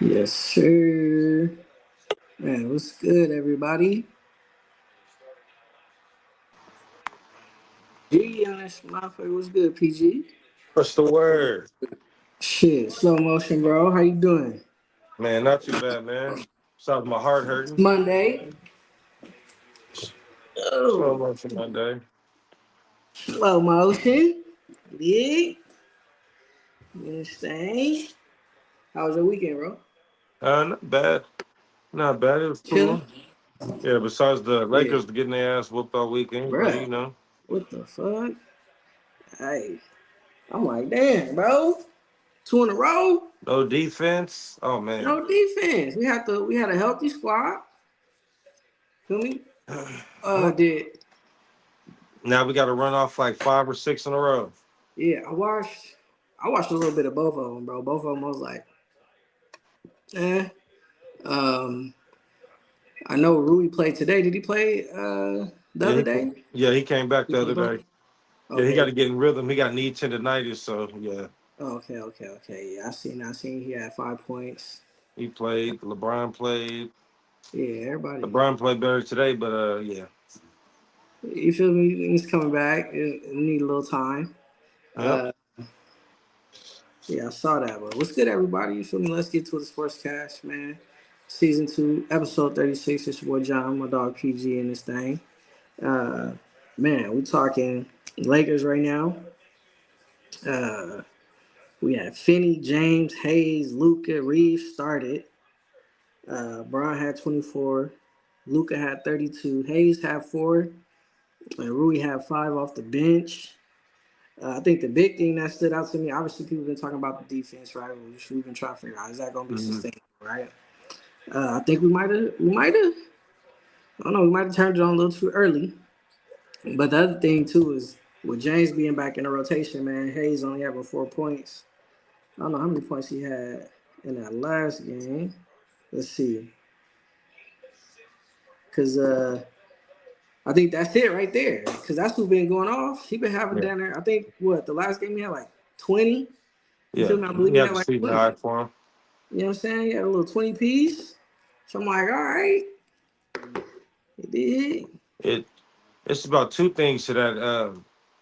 Yes, sir. Man, what's good, everybody? G on this motherfucker. What's good, PG? What's the word? Shit, slow motion, bro. How you doing? Man, not too bad, man. Sounds my heart It's hurting. Monday. Slow Oh, motion Monday. slow motion. Yeah. You understand? How was your weekend, bro? Not bad. Not bad. It was Chilling? cool. Yeah, besides the Yeah. Lakers getting their ass whooped all weekend, but Bruh, what the fuck? Hey, I'm like, damn, bro. Two in a row? no defense. Oh man. No defense. We had a healthy squad. Feel me? Well, Did now we got to run off like 5 or 6 in a row. Yeah, I watched a little bit of both of them, bro. Both of them I was like, eh. Um, I know Rui played today. Did he play the Yeah, other day? he came back He the played other both. day. Yeah, he got Okay. to get in rhythm. He got knee tendonitis, so yeah, Okay. Yeah, I seen. He had 5 points. he played. LeBron played. Yeah, everybody. LeBron played better today, but yeah. You feel me? He's coming back. It need a little time. Yep. Uh, yeah, I saw that. But what's good, everybody? You feel me? Let's get to the Sportscast, man. Season 2, episode 36. It's your boy John, my dog PG in this thing. Uh, man, we talking Lakers right now. Uh, we had Finney, James, Hayes, Luca, Reeves started. Braun had 24. Luca had 32. Hayes had 4. And Rui had 5 off the bench. I think the big thing that stood out to me, obviously, people have been talking about the defense, right? We've been trying to figure out, is that going to be Mm-hmm. sustainable, right? I think I don't know, we might have turned it on a little too early. But the other thing too is with James being back in the rotation, man, Hayes only having 4 points. I don't know how many points he had in that last game. Let's see, because I think that's it right there. Because that's who's been going off. He been having Yeah. down there. I think what the last game he had like 20. You Yeah. feel me? I believe You he have had to like see the 20. high for him. You know what I'm saying? He had a little 20 piece. So I'm like, all right, he did. It it's about two things to that.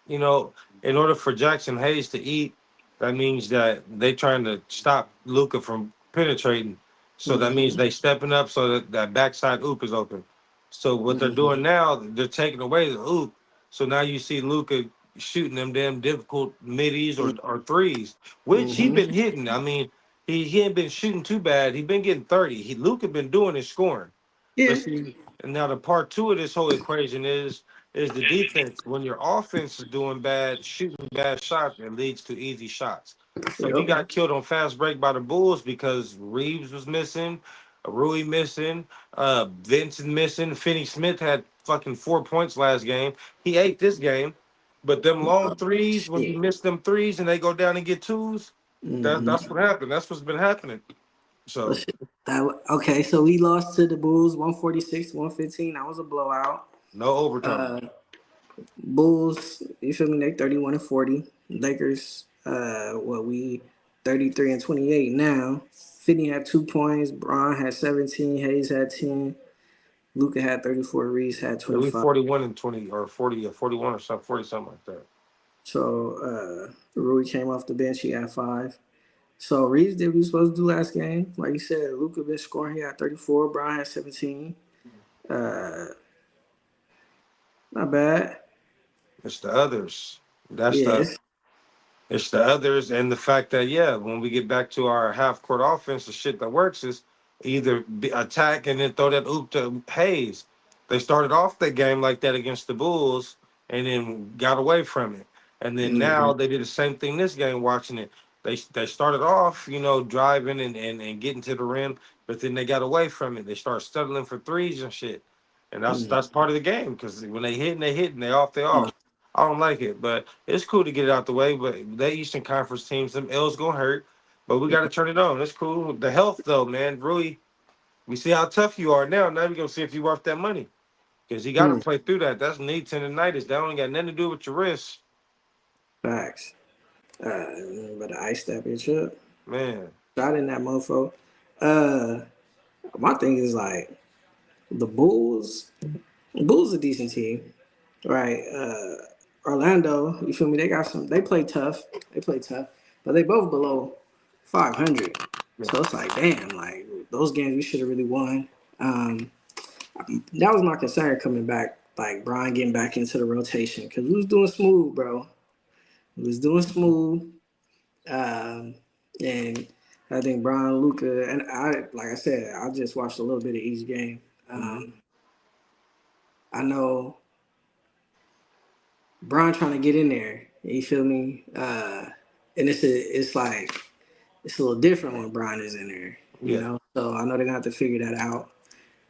You know, in order for Jackson Hayes to eat, that means that they trying to stop Luca from penetrating. So that means Mm-hmm. they stepping up so that that backside oop is open. So what they're Mm-hmm. doing now, they're taking away the oop. So now you see Luca shooting them damn difficult middies or threes, which he Mm-hmm. been hitting. I mean, he ain't been shooting too bad. He been getting 30. Luca been doing his scoring. But Yeah. see, and now the part two of this whole equation is the defense. When your offense is doing bad, shooting bad shots, it leads to easy shots. So we Yep. got killed on fast break by the Bulls because Reeves was missing, Rui missing, Vincent missing. Finney Smith had fucking 4 points last game. He ate this game, but them long threes, when he Shit. missed them threes and they go down and get twos, Mm-hmm. that's what happened. That's what's been happening. So Okay, so we lost to the Bulls 146 115. That was a blowout. no overtime. Uh, Bulls, you feel me? They 31 and 40. Lakers, we 33 and 28 now. Finney had 2 points. Braun had 17. Hayes had 10. Luca had 34. Reese had Yeah, we 25. 41 and 20 or 40 or 41 or something, 40 something like that. So Rui came off the bench. He had 5. So Reeves did what he was supposed to do last game. Like you said, Luca been scoring. He had 34. Braun had 17. Uh, Not bad. It's the others. That's the Yes. it's the others and the fact that yeah, when we get back to our half court offense, the shit that works is either attack and then throw that oop to Hayes. They started off the game like that against the Bulls and then got away from it. And then Mm-hmm. now they did the same thing this game watching it. They started off, driving and getting to the rim, but then they got away from it. They start settling for threes and shit. And that's part of the game because when they hit and they off, they off. I don't like it, but it's cool to get it out the way. But the Eastern Conference teams, them L's gonna hurt, but we got to turn it on. It's cool. The health though, man, really, we see how tough you are now. Now we gonna see if you worth that money because you got to Mm-hmm. play through that. That's knee tendonitis. That only got nothing to do with your wrist, Facts. But I iced that bitch up. man. Shot in that mofo. Uh, my thing is like the Bulls. Bulls a decent team, right? Orlando, you feel me? They got some. They play tough. They play tough, but they both below 500. Yeah. So it's like, damn, like those games we should have really won. Um, that was my concern coming back, like Brian getting back into the rotation because we was doing smooth, bro. We was doing smooth, um, and I think Brian, Luca, and I, like I said, I just watched a little bit of each game. Mhm. I know Brian trying to get in there. You feel me? And it's like it's a little different when Brian is in there. You Yeah. know, so I know they're gonna have to figure that out.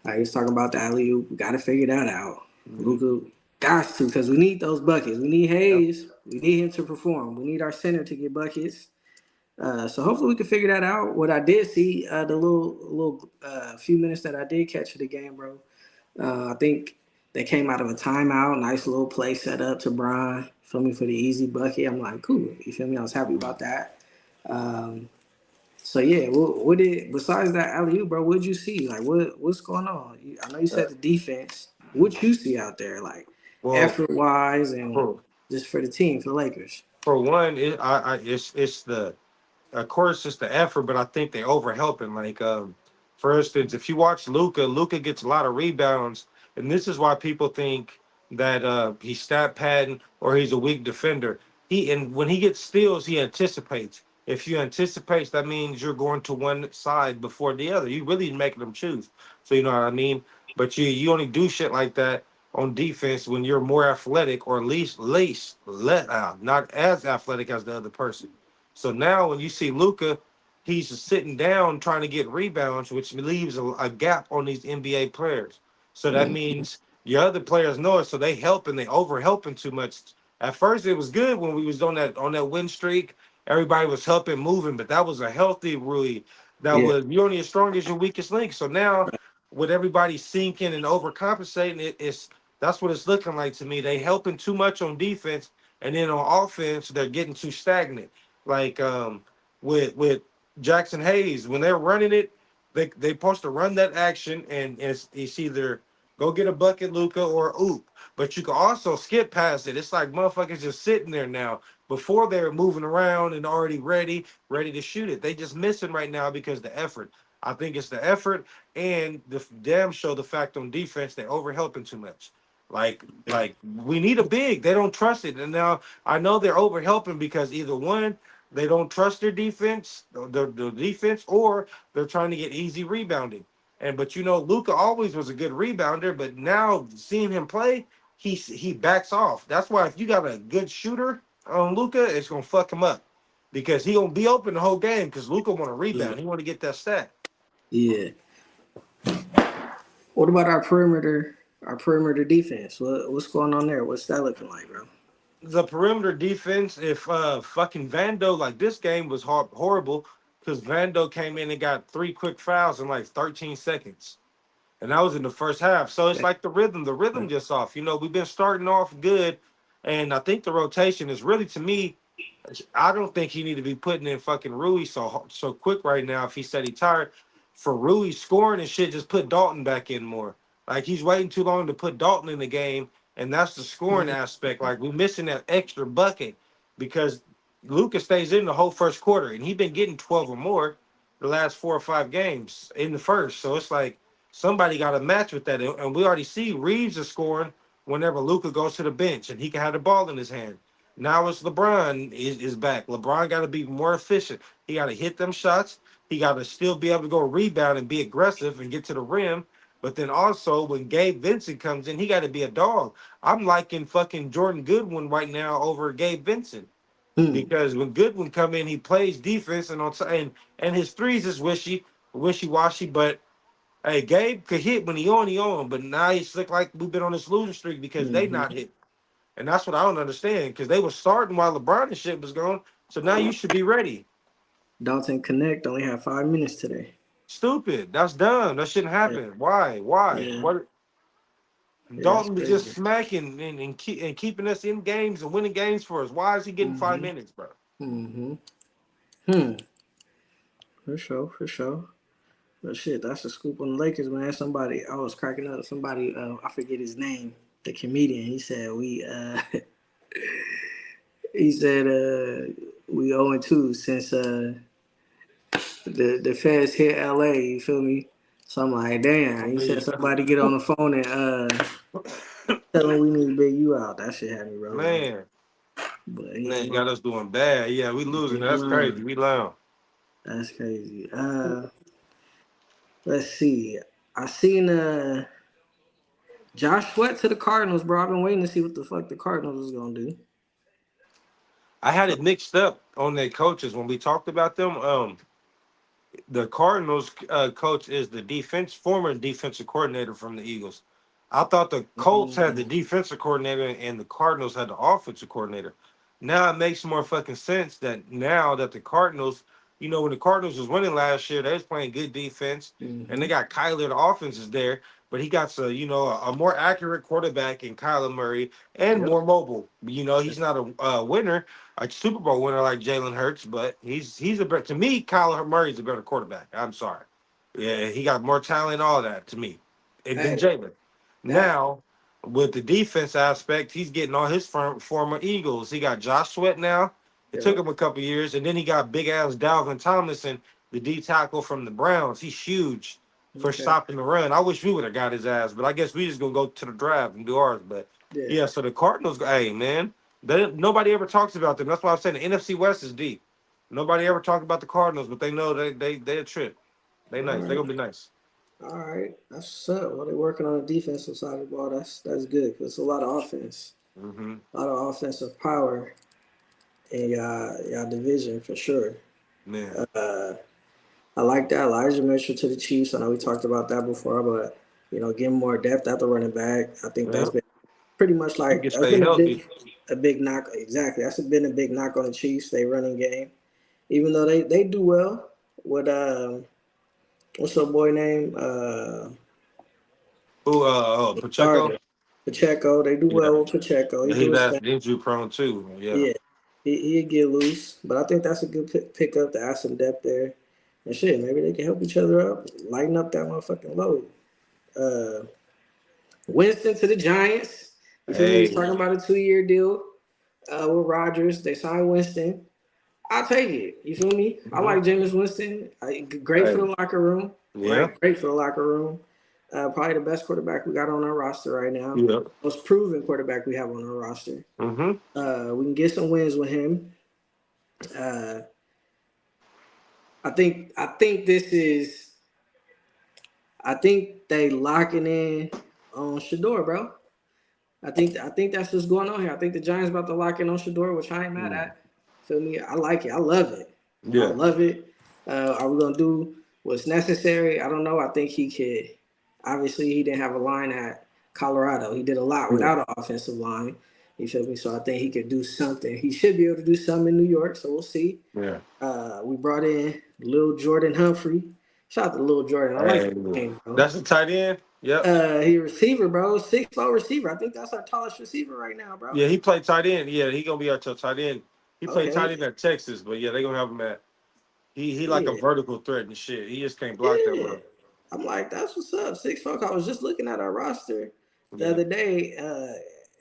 Like he's talking about the alley oop, we got to figure that out. Mhm. Luka got to because we need those buckets. We need Yep. Hayes. We need him to perform. We need our center to get buckets. So hopefully we can figure that out. What I did see, the little few minutes that I did catch of the game, bro. I think they came out of a timeout. Nice little play set up to Brian. Feel me for the easy bucket. I'm like, cool. You feel me? I was happy about that. Um, so yeah, what did besides that alley oop, bro? What'd you see? Like, what's going on? I know you Uh, said the defense. What you see out there, like well, effort wise and for just for the team for the Lakers? for one, it's the of course it's the effort, but I think they over helping. Like for instance, if you watch Luca gets a lot of rebounds, and this is why people think that he's stat padding or he's a weak defender. And when he gets steals, he anticipates. If you anticipate, that means you're going to one side before the other. You really making them choose. So you know what I mean. But you only do shit like that on defense when you're more athletic or at least let out, not as athletic as the other person. So now when you see Luca, he's just sitting down trying to get rebounds, which leaves a gap on these NBA players. So that Mm, means your other players know it, so they helping, they over helping too much. At first, it was good when we was on that win streak. Everybody was helping, moving, but that was a healthy Rui. That yeah, was you're only as strong as your weakest link. So now, with everybody sinking and overcompensating, it's that's what it's looking like to me. They helping too much on defense, and then on offense, they're getting too stagnant like with Jackson Hayes when they're running it, they supposed to run that action and it's either go get a bucket, Luca, or oop. But you can also skip past it. It's like motherfuckers just sitting there now. Before they were moving around and already ready to shoot it. They just missing right now because the effort. I think it's the effort and the damn show the fact on defense they over helping too much. yeah, Like we need a big. They don't trust it, and now I know they're over helping because either one they don't trust their defense, the defense, or they're trying to get easy rebounding. And but you know, Luca always was a good rebounder, but now seeing him play, he backs off. That's why if you got a good shooter on Luca, it's gonna fuck him up because he gonna be open the whole game because Luca want to yeah. rebound. He want to get that stat. Yeah. What about our perimeter? Our perimeter defense. What's going on there? What's that looking like, bro? The perimeter defense, if fucking Vando like this game was horrible because Vando came in and got 3 quick fouls in like 13 seconds. And that was in the first half. So it's like the rhythm just off. You know, we've been starting off good, and I think the rotation is really to me. I don't think he need to be putting in fucking Rui so quick right now. If he said he tired for Rui scoring and shit, just put Dalton back in more. Like he's waiting too long to put Dalton in the game, and that's the scoring Mm, aspect. Like we're missing that extra bucket because Lucas stays in the whole first quarter, and he's been getting 12 or more the last 4 or 5 games in the first. So it's like somebody got to match with that, and we already see Reeves is scoring whenever Luca goes to the bench and he can have the ball in his hand. Now it's LeBron is back. LeBron got to be more efficient. He got to hit them shots. He got to still be able to go rebound and be aggressive and get to the rim. But then also when Gabe Vincent comes in, he got to be a dog. I'm liking fucking Jordan Goodwin right now over Gabe Vincent mm, because when Goodwin come in, he plays defense and his threes is wishy washy. But hey, Gabe could hit when he on. But now it's look like we've been on this losing streak because they hmm not hit. And that's what I don't understand because they were starting while LeBron and shit was going. So now you should be ready. Dalton Connect only had 5 minutes today. Stupid. That's dumb. That shouldn't Yeah, happen. Why? Why? yeah, What? yeah. That's Dalton was just crazy. smacking and keeping us in games and winning games for us. Why is he getting five Hmm minutes, bro? hmm Hmm. For sure. For sure. But shit, that's a scoop on the Lakers, man. Somebody, I was cracking up. Somebody, I forget his name, the comedian. He said he said we 0-2 since the feds hit LA. You feel me? So I'm like, I damn. He said mean, somebody get on the phone and tell him we need to big you out. That shit had me rolling. man, But he man, ain't gonna. got us doing bad. Yeah, we He losing. ain't That's crazy. lying. We loud. That's crazy. Let's see. I seen Josh Sweat to the Cardinals, bro. I've been waiting to see what the fuck the Cardinals was gonna do. I had it mixed up on their coaches when we talked about them. The Cardinals coach is the former defensive coordinator from the Eagles. I thought the Colts had the Mm, defensive coordinator and the Cardinals had the offensive coordinator. Now it makes more fucking sense that now that the Cardinals, when the Cardinals was winning last year, they was playing good defense, and they mm-hmm. got Kyler. The offense is there, but he got a more accurate quarterback in Kyler Murray and Yep. more mobile. He's not a winner, a Super Bowl winner like Jalen Hurts, but he's a better, to me. Kyler Murray's a better quarterback. I'm sorry, yeah, he got more talent, all that to me, than Hey, Jalen. that. Now, with the defense aspect, he's getting all his former Eagles. He got Josh Sweat now. It took Yep. him a couple years, and then he got big ass Dalvin Tomlinson, the D tackle from the Browns. He's huge for Okay. stopping the run. I wish we would have got his ass, but I guess we just gonna go to the draft and do ours. But Yeah. yeah, so the Cardinals, hey man, nobody ever talks about them. That's why I'm saying the NFC West is deep. Nobody ever talked about the Cardinals, but they know they a trip. They All nice. They right. gonna be nice. All right. That's what's up. Well, they're working on the defensive side of the ball. That's good because it's a lot of offense, Hmm. a lot of offensive power in y'all division for sure. Man. Uh, I like that. Elijah Mitchell to the Chiefs. I know we talked about that before, but getting more depth at the running back. I think that's Yeah. been pretty much He like can that's stay been healthy. a big knock. Exactly, that's been a big knock on the Chiefs. They running game, even though they do well with what's the boy name Who? Pacheco. starter Pacheco. They do Yeah. well with Pacheco. He Yeah, do he's his thing. injury prone too. Yeah. Yeah, he'd get loose, but I think that's a good pickup to add some depth there. And shit, maybe they can help each other up, lighten up that motherfucking load. Uh, Winston to the Giants. You feel me? We was Hey. talking about a 2-year deal with Rodgers. They signed Winston. I'll take it. You feel me? I Hmm. like Jameis Winston. Great for Hey. the locker room, Yeah. right? Great for the locker room. Probably the best quarterback we got on our roster right now. Yeah. Most proven quarterback we have on our roster. Hmm. We can get some wins with him. Uh, I think this is. I think they locking in on Shador, bro. I think that's what's going on here. I think the Giants about to lock in on Shador, which I ain't mad at. Feel me? I like it. I love it. I Yeah. love it. Are we gonna do what's necessary? I don't know. I think he could. Obviously, he didn't have a line at Colorado. He did a lot Yeah. without an offensive line. You feel me? So I think he could do something. He should be able to do something in New York. So we'll see. Yeah. We brought in Lil Jordan Humphrey. Shout out to Lil Jordan. I like Hey. the name, bro. That's a tight end. Yep. He receiver, bro. 6'4" receiver. I think that's our tallest receiver right now, bro. Yeah, he played tight end. Yeah, he gonna be our tight end. He played tight Okay. end at Texas, but yeah, they gonna have him at. He like a Yeah. vertical threat and shit. He just can't block that Yeah. well. I'm like, that's what's up. 6'4". I was just looking at our roster the Yeah. other day,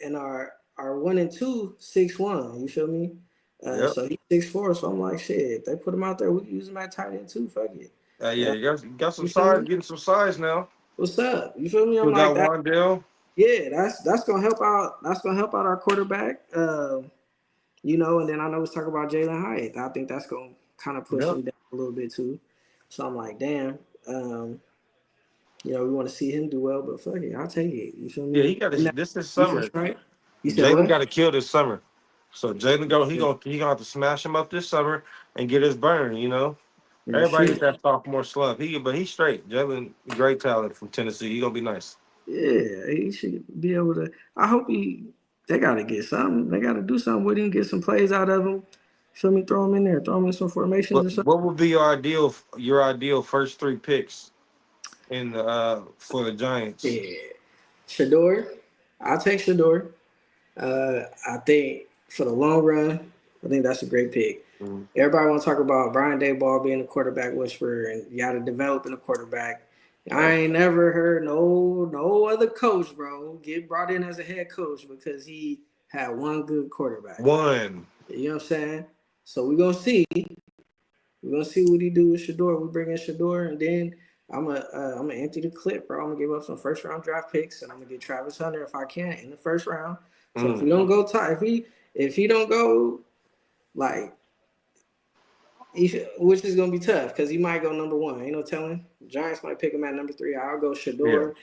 and our 1 and 2 6'1". You feel me? Yep. So he's 6'4". So I'm like, shit. If they put him out there, we can use him at tight end too. Fuck it. Yeah, Uh, you got some you feel size, me? getting some size now. What's up? You feel me? I'm Still like got that. Wandale. Yeah, that's gonna help out. That's gonna help out our quarterback. And then I know let's talk about Jalen Hyatt. I think that's gonna kind of push Yep. him down a little bit too. So I'm like, damn. We want to see him do well, but fuck it, I'll take it. You feel Yeah, he me? got And his that this is defense, summer. right? You said Jalen what? got to kill this summer. So Jalen he gonna have to smash him up this summer and get his burn. Yeah, Everybody shit. get that sophomore slump. But he's straight. Jalen, great talent from Tennessee. He gonna be nice. Yeah, he should be able to. I hope he. They got to get something. They got to do something with him. Get some plays out of him. Feel me? Throw him in there. Throw him in some formations or something. What would be your ideal first three picks in the for the Giants? Yeah, Shador. I'll take Shador. I think for the long run, I think that's a great pick. Mm. Everybody want to talk about Brian Daboll being a quarterback whisperer and you got to develop in a quarterback. I Hey, ain't never heard no other coach, bro, get brought in as a head coach because he had one good quarterback. one. You know what I'm saying? So we're gonna see. We're gonna see what he do with Shador. We bring in Shador, and then I'm gonna empty the clip, bro. I'm gonna give up some first round draft picks, and I'm gonna get Travis Hunter if I can in the first round. So if we Mm. don't go top, if he don't go like, which is gonna be tough because he might go number one. Ain't no telling. Giants might pick him at number three. I'll go Yeah, Shador.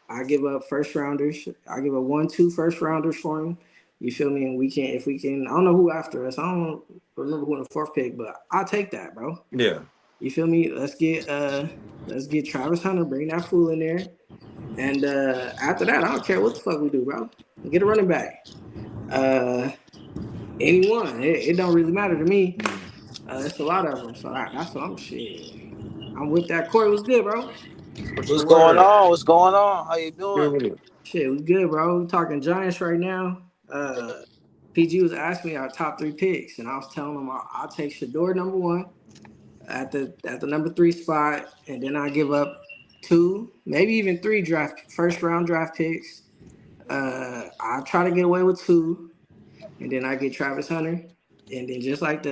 I give up first rounders. I give up 1, 2 first rounders for him. You feel me? And we can, if we can, I don't know who after us. I don't remember who in the fourth pick, but I'll take that, bro. yeah. You feel me? Let's get Travis Hunter, bring that fool in there. And after that, I don't care what the fuck we do, bro. Get a running back. Uh Anyone. It don't really matter to me. It's a lot of them. So that's what I'm shit. I'm with that. Corey was good, bro. What's the What's going word? on? What's going on? How you Good doing? with it. Shit, we good, bro. We talking Giants right now. PG was asking me our top three picks, and I was telling him I'll take Shador number one at the number three spot, and then I give up two, maybe even three first round draft picks. I try to get away with two, and then I get Travis Hunter, and then just like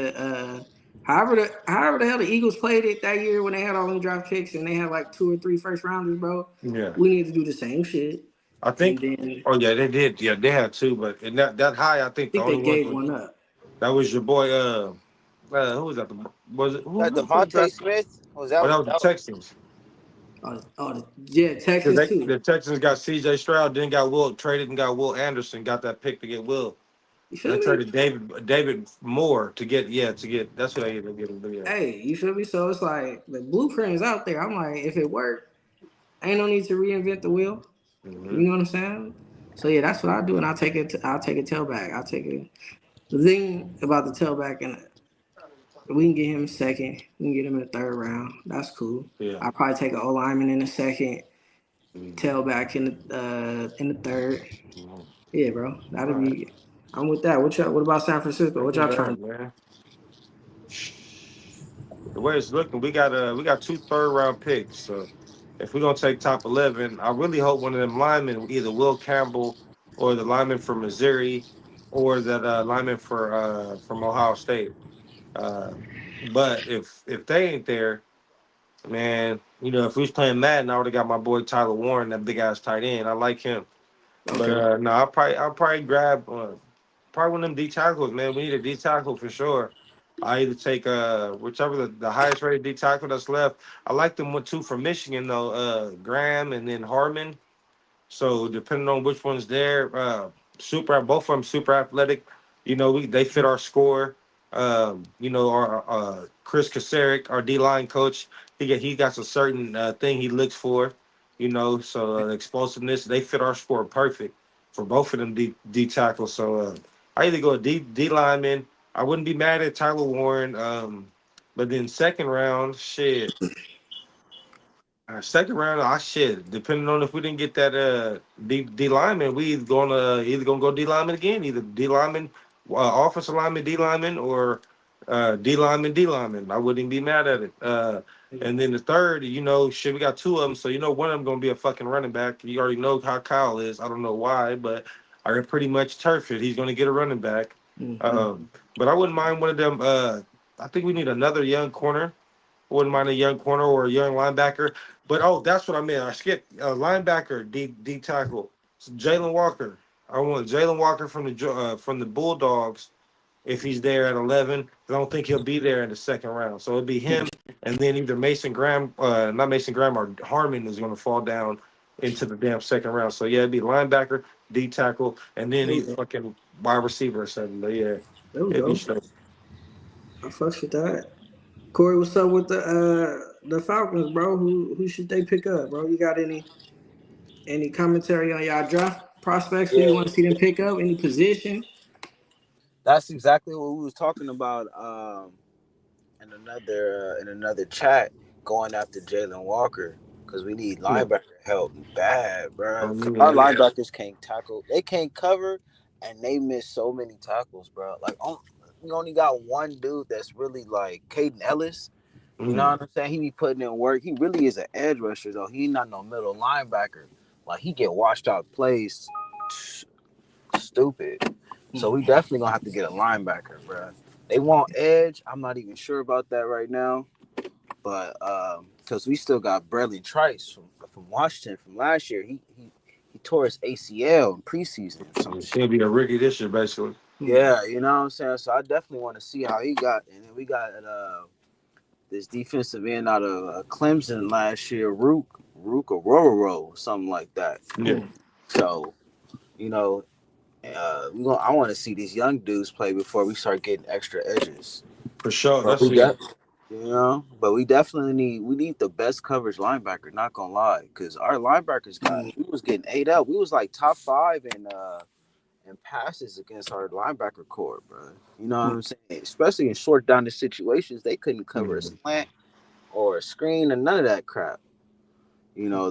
however the hell the Eagles played it that year when they had all them draft picks and they had like two or three first rounders, bro. Yeah, We need to do the same shit, I and think. then Oh yeah, they did. Yeah, they had two, but and that high, I think I the think they only ones gave was one up. that was your boy. Who was that? Was it That who the fuck Devontae drafted? Smith was Oh, that? that was the That Texans. Yeah, Because Texas too. the Texans got C.J. Stroud, then got Will traded and got Will Anderson, got that pick to get Will. You They feel me? traded David Moore to get that's what they ended up getting. But yeah. Hey, you feel me? So it's like the blueprint is out there. I'm like, if it worked, ain't no need to reinvent the wheel. You Hmm. know what I'm saying? So yeah, that's what I do, and I'll take it. I'll take a tailback. I'll take it. The thing about the tailback, and we can get him second. We can get him in the third round. That's cool. Yeah. I'll probably take an O lineman in the second, Hmm. tailback in the third. Hmm. Yeah, bro. All That'll right. be. I'm with that. What about San Francisco? Look What at y'all trying that, to man. The way it's looking, we got two third round picks. So if we're gonna take top 11, I really hope one of them linemen, either Will Campbell or the lineman from Missouri, or that lineman from Ohio State. Uh, but if they ain't there, man, if we was playing Madden, I would have got my boy Tyler Warren, that big ass tight end. I like him. do? But Okay. no, I'll probably grab probably one of them D tackles, man. We need a D tackle for sure. I either take whichever the highest rated D tackle that's left. I like them with two from Michigan though, Graham and then Harmon. So depending on which one's there, both of them super athletic. They fit our score. Our Chris Kaseric, our D line coach, he got a certain thing he looks for. So explosiveness, they fit our score perfect for both of them D tackles. So I either go a D lineman. I wouldn't be mad at Tyler Warren. But then second round, shit. Second round, shit. Depending on if we didn't get that D lineman, we either gonna go D lineman again, either D lineman, offensive lineman, D lineman, or D lineman. I wouldn't be mad at it. And then the third, shit, we got two of them, so one of them gonna be a fucking running back. You already know how Kyle is. I don't know why, but I can pretty much turf it. He's gonna get a running back. Mm-hmm. But I wouldn't mind one of them. I think we need another young corner. Wouldn't mind a young corner or a young linebacker. But that's what I meant. I skipped linebacker, D tackle, Jalen Walker. I want Jalen Walker from the Bulldogs if he's there at 11. I don't think he'll be there in the second round. So it'd be him, and then either Mason Graham, not Mason Graham, or Harmon is going to fall down into the damn second round. So yeah, it'd be linebacker, D tackle, and then There we he's go. fucking wide receiver or something. But yeah, There we it'd be go. straight. I fucks with that. Corey, what's up with the Falcons, bro? Who should they pick up, bro? You got any commentary on y'all draft prospects? Who you Yeah, want to see them pick up? Any position? that's exactly what we was talking about. In another chat, going after Jalen Walker because we need Yeah. linebacker help bad, bro. Oh, Because our yeah. linebackers can't tackle, they can't cover, and they miss so many tackles, bro. Like, we only got one dude that's really like Caden Ellis. You know Mm. what I'm saying? He be putting in work. He really is an edge rusher though. He not no middle linebacker. Like he get washed out plays stupid. So we definitely gonna have to get a linebacker, bro. They want edge. I'm not even sure about that right now, but because we still got Bradley Trice from Washington from last year. He tore his ACL in preseason or some It's shit. gonna be a rookie this year, basically. Mm. Yeah, you know what I'm saying. So I definitely want to see how he got. And then we got this defensive end out of Clemson last year, Rook or Rororo, something like that. Yeah, Mm. So you know, I want to see these young dudes play before we start getting extra edges. for sure. But That's we it. got, we definitely need the best coverage linebacker. Not gonna lie, because our linebackers Mm. we was getting ate up. We was like top 5 in passes against our linebacker core, bro. You know what Mm. I'm saying? Especially in short down situations, they couldn't cover a Mm. slant or a screen or none of that crap. You know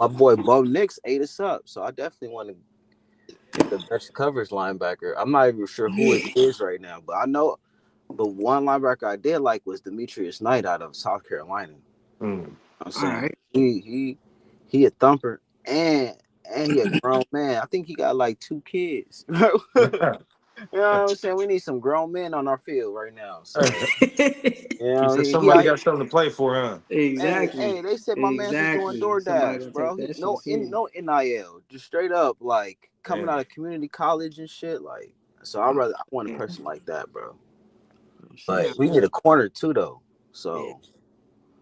my boy Bo Nix ate us up, so I definitely want to get the best coverage linebacker. I'm not even sure who it Yeah. is right now, but I know the one linebacker I did like was Demetrius Knight out of South Carolina. Mm. I'm All saying right. he a thumper and he a grown man. I think he got like 2 kids. You know what I'm saying? We need some grown men on our field right now. So you He know said he somebody out here. got something to play for, huh? Exactly. They said my man's is doing Exactly. Somebody DoorDash, gonna bro. take He that shit serious. no NIL, just straight up like coming out Damn. of community college and shit. Like, so Oh, I want a man. person like that, bro. I'm But saying, we need a corner too, though. yeah. So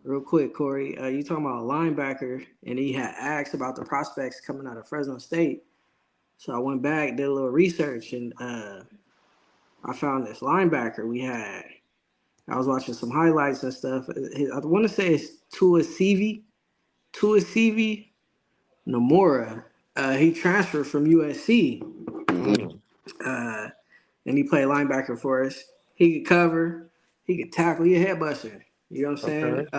Real quick, Corey, you talking about a linebacker, and he had asked about the prospects coming out of Fresno State. So I went back, did a little research, and I found this linebacker we had. I was watching some highlights and stuff. I want to say it's Tuasivi Nomura. He transferred from USC, Mm. uh, and he played linebacker for us. He could cover, he could tackle, he a head buster. You know what I'm saying? Okay.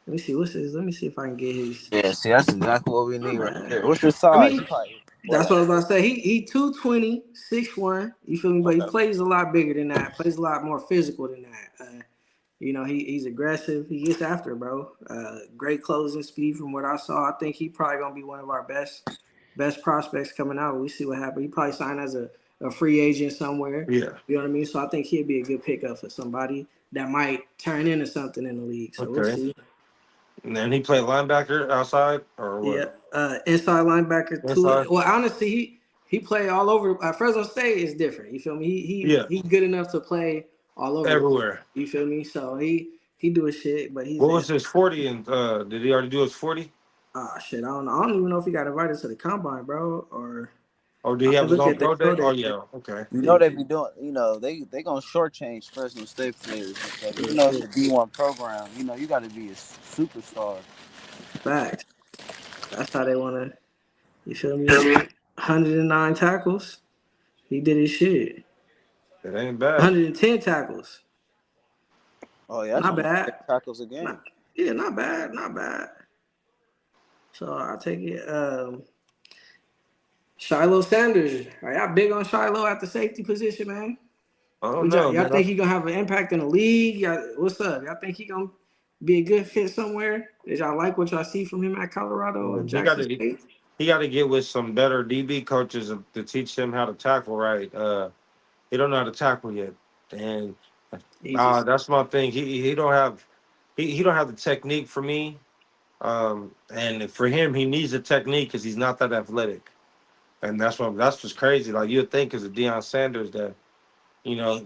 Let me see what's his. Let me see if I can get his. yeah, see, that's exactly what we need right there. What's your I size? mean, You probably that's what? what I was about to say. He 220, 6'1", you feel me? But he Okay. plays a lot bigger than that. Plays a lot more physical than that. He's aggressive. He gets after, bro. Great closing speed from what I saw. I think he probably gonna be one of our best prospects coming out. We see what happens. He probably signed as a free agent somewhere. Yeah. You know what I mean? So I think he'd be a good pickup for somebody that might turn into something in the league. So we'll Okay. see. And then he played linebacker outside or Yeah, what? inside linebacker too. Inside. Well, honestly, he played all over. Fresno State is different. You feel me? Yeah. He good enough to play all over the place. Everywhere. You feel me? So he do his shit, but he's What in. was his 40 and did he already do his 40? Ah, shit. I don't know. I don't even know if he got invited to the combine, bro. Or Or did I he have can his look own at the pro day? pro Oh day. yeah. Okay. You know Yeah, they be doing. You know they gonna shortchange Fresno State players because real even though it's shit. a D1 program, you know you got to be a superstar. Facts. That's how they want to. You feel me? 109 tackles. He did his shit. It ain't bad. 110 tackles. Oh yeah, that's Not almost bad. 10 tackles a game. Not yeah, not bad. Not bad. So I take it. Shiloh Sanders. Are y'all big on Shiloh at the safety position, man? I don't know, Y'all man. I, think he gonna have an impact in the league? What's up? Y'all think he gonna be a good fit somewhere? Did y'all like what y'all see from him at Colorado or he got Jackson to State? he got to get with some better DB coaches to teach him how to tackle right. He don't know how to tackle yet, and Easy. that's my thing. He don't have he don't have the technique for me. And for him, he needs the technique because he's not that athletic, and that's what's crazy. Like you'd think, because of Deion Sanders, that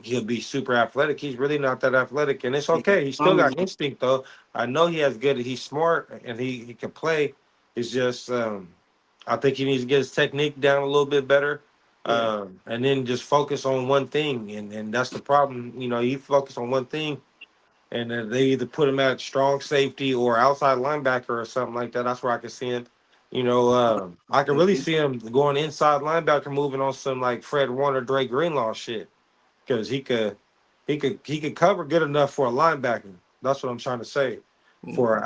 he'll be super athletic. He's really not that athletic, and it's Yeah. okay. He's still got instinct though. I know he has good. He's smart and he can play. It's just I think he needs to get his technique down a little bit better, Yeah. and then just focus on one thing. And that's the problem. You focus on one thing, and then they either put him at strong safety or outside linebacker or something like that. That's where I can see him. I can really see him going inside linebacker, moving on some like Fred Warner, Drake Greenlaw shit, because he could cover good enough for a linebacker. That's what I'm trying to say. Mm-hmm. For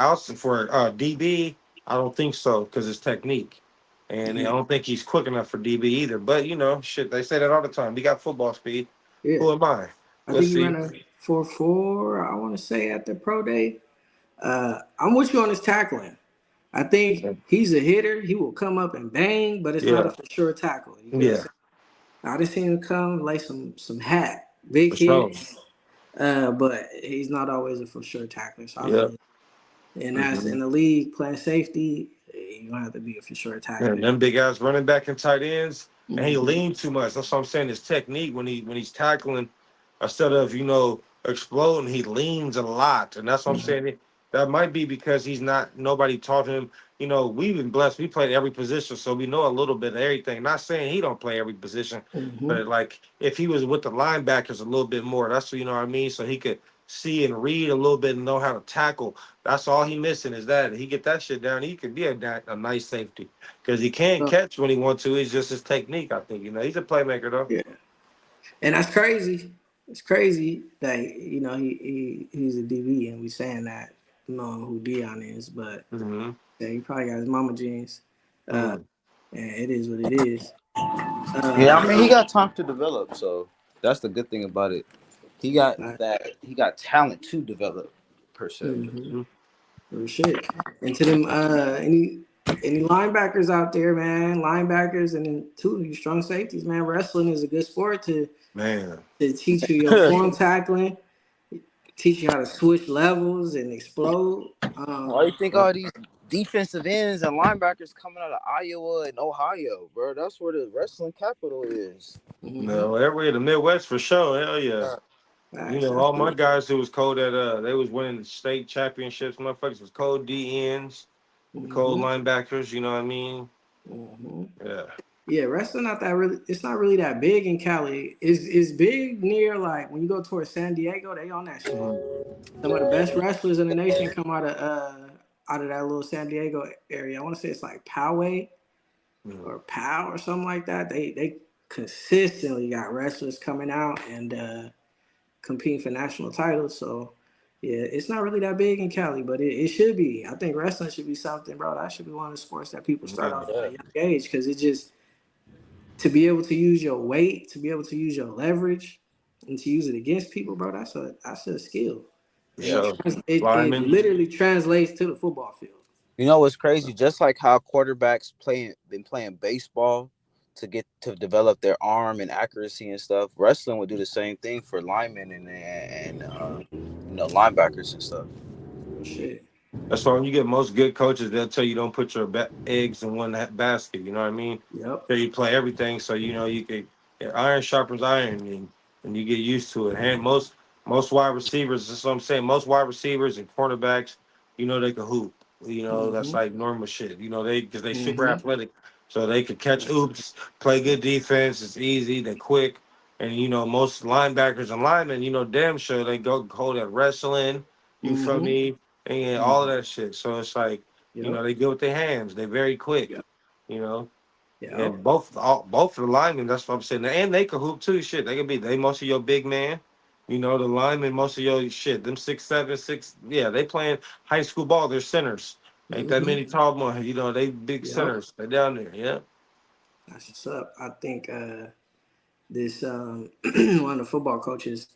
DB, I don't think so because it's technique, and I Yeah. don't think he's quick enough for DB either. But shit, they say that all the time. He got football speed. Yeah, Who am I? I think Let's he ran see. a 4.4. I want to say at the pro day. I'm with you on his tackling. I think he's a hitter. He will come up and bang, but it's not a Yeah, for sure tackle. You get what I'm yeah, saying? I just seen him come lay some hat, big for sure. hits. But he's not always a for sure tackler. So I Yeah. feel, and that's Mm-hmm. in the league playing safety. You don't have to be a for sure tackler. And them big ass running back and tight ends, and he Mm-hmm. leaned too much. That's what I'm saying. His technique when he's tackling, instead of exploding, he leans a lot, and that's what I'm saying. That might be because he's not. Nobody taught him. We've been blessed. We played every position, so we know a little bit of everything. Not saying he don't play every position, Mm-hmm. but like if he was with the linebackers a little bit more, that's what I mean. So he could see and read a little bit and know how to tackle. That's all he missing is that he get that shit down. He could be a nice safety because he can't So, catch when he wants to. It's just his technique. I think he's a playmaker though. yeah, and that's crazy. It's crazy that he's a DB and we saying that knowing who Dion is, but Mm-hmm. yeah, he probably got his mama jeans. Uh, Mm. and it is what it is. Yeah, Uh, I mean he got time to develop, so that's the good thing about it. He got uh, that. He got talent to develop, per se. mm-hmm. For shit. And to them, any linebackers out there, man, linebackers, and then two you strong safeties, man. Wrestling is a good sport Man, to teach you your form tackling, teach you how to switch levels and explode. Why you think all these defensive ends and linebackers coming out of Iowa and Ohio, bro? That's where the wrestling capital is. Mm-hmm. no, everywhere in the Midwest for sure. Hell yeah. Facts. That's All my good. guys who was cold at they was winning state championships. Motherfuckers was cold DNs, cold Mm-hmm. linebackers. You know what I mean? Mm-hmm. Yeah. Yeah, wrestling not that really. It's not really that big in Cali. It's big near like when you go towards San Diego. They on that shit. Mhm. Some of the best wrestlers in the nation come out of that little San Diego area. I want to say it's like Poway Mhm. or Pow or something like that. They consistently got wrestlers coming out and competing for national titles. So yeah, it's not really that big in Cali, but it should be. I think wrestling should be something, bro. That should be one of the sports that people start Yeah. off at a young age because it just to be able to use your weight, to be able to use your leverage, and to use it against people, bro. That's a skill, For and sure. it Lineman. literally translates to the football field. You know what's crazy? Just like how quarterbacks been playing baseball to get to develop their arm and accuracy and stuff, wrestling would do the same thing for linemen and linebackers and stuff. Real shit. That's why when you get most good coaches, they'll tell you don't put your eggs in one basket. You know what I mean? Yep. So you play everything, so you can iron sharpens iron, and you get used to it. And most wide receivers, that's what I'm saying. Most wide receivers and cornerbacks, they can hoop. That's Mhm. like normal shit. Because they super Mhm. athletic, so they could catch oops, play good defense. It's easy. They're quick, and most linebackers and linemen, damn sure they go hold at wrestling. You feel Mhm. me? And all of Mhm. that shit. So it's like, Yep. they good with their hands. They're very quick, Yep. you know. Yep. And both of the linemen, that's what I'm saying. And they can hoop too. Shit, they most of your big man. The linemen, most of your shit, them 6'7", yeah, they playing high school ball. They're centers. Ain't that Mhm. many tall ones, they big Yep. centers. They down there, yeah. That's what's up. I think this one of the football coaches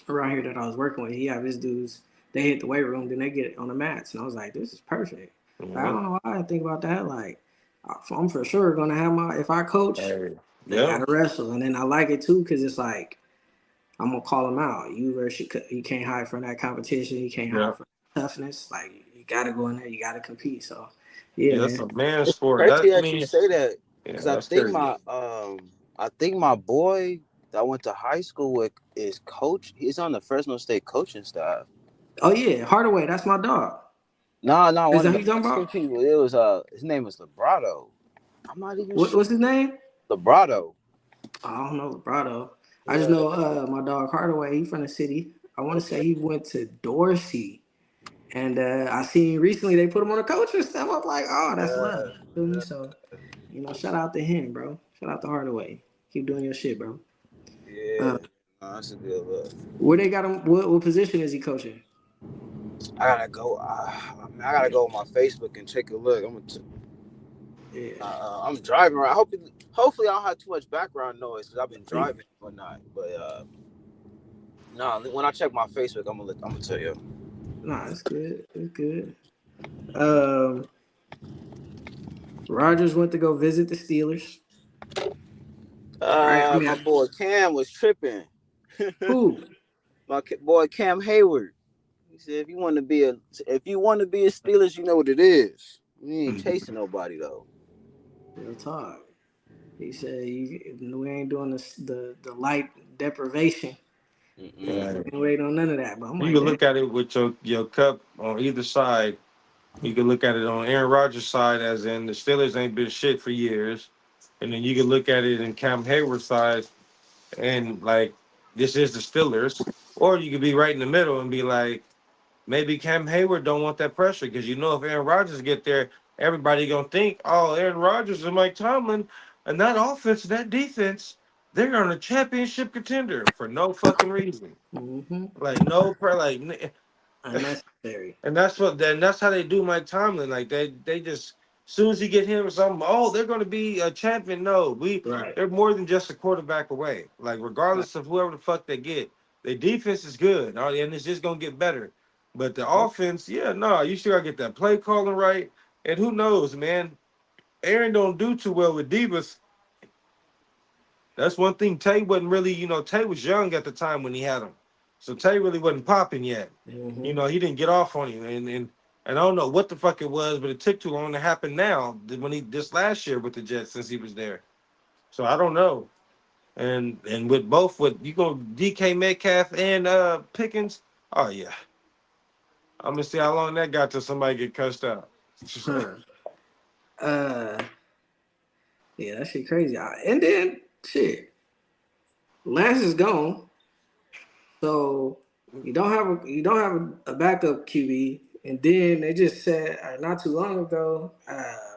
around here that I was working with, he have his dudes. They hit the weight room, then they get on the mats, and I was like, "This is perfect." I Yeah. don't know why I didn't think about that. Like, I'm for sure gonna have if I coach, Hey, they yeah. gotta wrestle, and then I like it too because it's like I'm gonna call them out. You can't hide from that competition. You can't Yeah. hide from toughness. Like you gotta go in there. You gotta compete. So, yeah, Yeah, that's man. a man It's sport. crazy That I that you mean, say that yeah, because that's crazy. I think my boy that I went to high school with is coach. He's on the Fresno State coaching staff. Oh yeah, Hardaway. That's my dog. No, Is one that of who the you talking Mexican about? people. It was his name was Librado. I'm not even sure. What's his name? Librado. I don't know Vibrato. I just Yeah. know my dog Hardaway. He from the city. I want to say Okay. he went to Dorsey, and I seen recently they put him on a coaching staff. I'm like, oh, that's love. Yeah. You feel me? So, shout out to him, bro. Shout out to Hardaway. Keep doing your shit, bro. Yeah. Uh, No, that's a good look. where they got him? What position is he coaching? I gotta go. I gotta go on my Facebook and take a look. Yeah. I'm driving around. Hopefully, I don't have too much background noise because I've been driving and whatnot. But no, when I check my Facebook, I'm gonna tell you. Nah, it's good. It's good. Um, Rogers went to go visit the Steelers. Right? I mean, My boy Cam was tripping. who? Boy Cam Hayward. He said, if you want to be a Steelers, you know what it is. We ain't chasing nobody though. Real talk. He said, "We ain't doing the light deprivation. Mm-mm. Yeah. We ain't waiting on none of that." But I'm You like, can damn. look at it with your cup on either side. You can look at it on Aaron Rodgers' side, as in the Steelers ain't been shit for years, and then you can look at it in Cam Hayward's side, and like this is the Steelers, or you could be right in the middle and be like, maybe Cam Hayward don't want that pressure because you know if Aaron Rodgers get there, everybody gonna think, oh, Aaron Rodgers and Mike Tomlin, and that offense and that defense, they're on a championship contender for no fucking reason. Mm-hmm. Like no, like Unnecessary. and that's how they do Mike Tomlin. Like they just as soon as you get him or something, oh, they're going to be a champion. No, Right. they're more than just a quarterback away. Like regardless of whoever the fuck they get, their defense is good, and it's just going to get better. But the offense, yeah, no, you still got to get that play calling right. And who knows, man? Aaron don't do too well with divas. That's one thing. Tay wasn't really, Tay was young at the time when he had him. So Tay really wasn't popping yet. Mm-hmm. He didn't get off on him. And I don't know what the fuck it was, but it took too long to happen now when he this last year with the Jets since he was there. So I don't know. And with both with you go DK Metcalf and Pickens, oh yeah. I'm gonna see how long that got till somebody get cussed out. Huh. Uh, yeah, that shit crazy. And then shit, Lance is gone, so you don't have a backup QB. And then they just said not too long ago,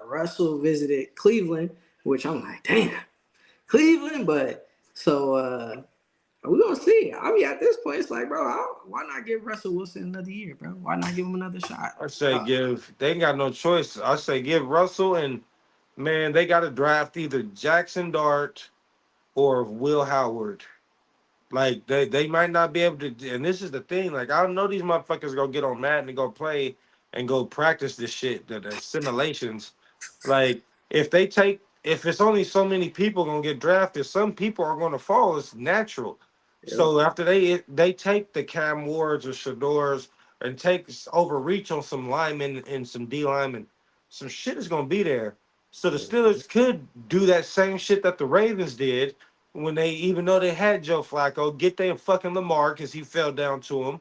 Russell visited Cleveland, which I'm like, damn, Cleveland. But so we gonna see. I mean, at this point, it's like, bro, why not give Russell Wilson another year, bro? Why not give him another shot? I say they ain't got no choice. I say give Russell and man, they gotta draft either Jackson Dart or Will Howard. Like they might not be able to, and this is the thing. Like I don't know these motherfuckers gonna get on Madden and go play and go practice this shit, the simulations. Like if it's only so many people gonna get drafted, some people are gonna fall. It's natural. Yep. So after they take the Cam Wards or Shadors and take overreach on some linemen and some D linemen, some shit is gonna be there. So the Steelers could do that same shit that the Ravens did when they, even though they had Joe Flacco, get their fucking Lamar because he fell down to him.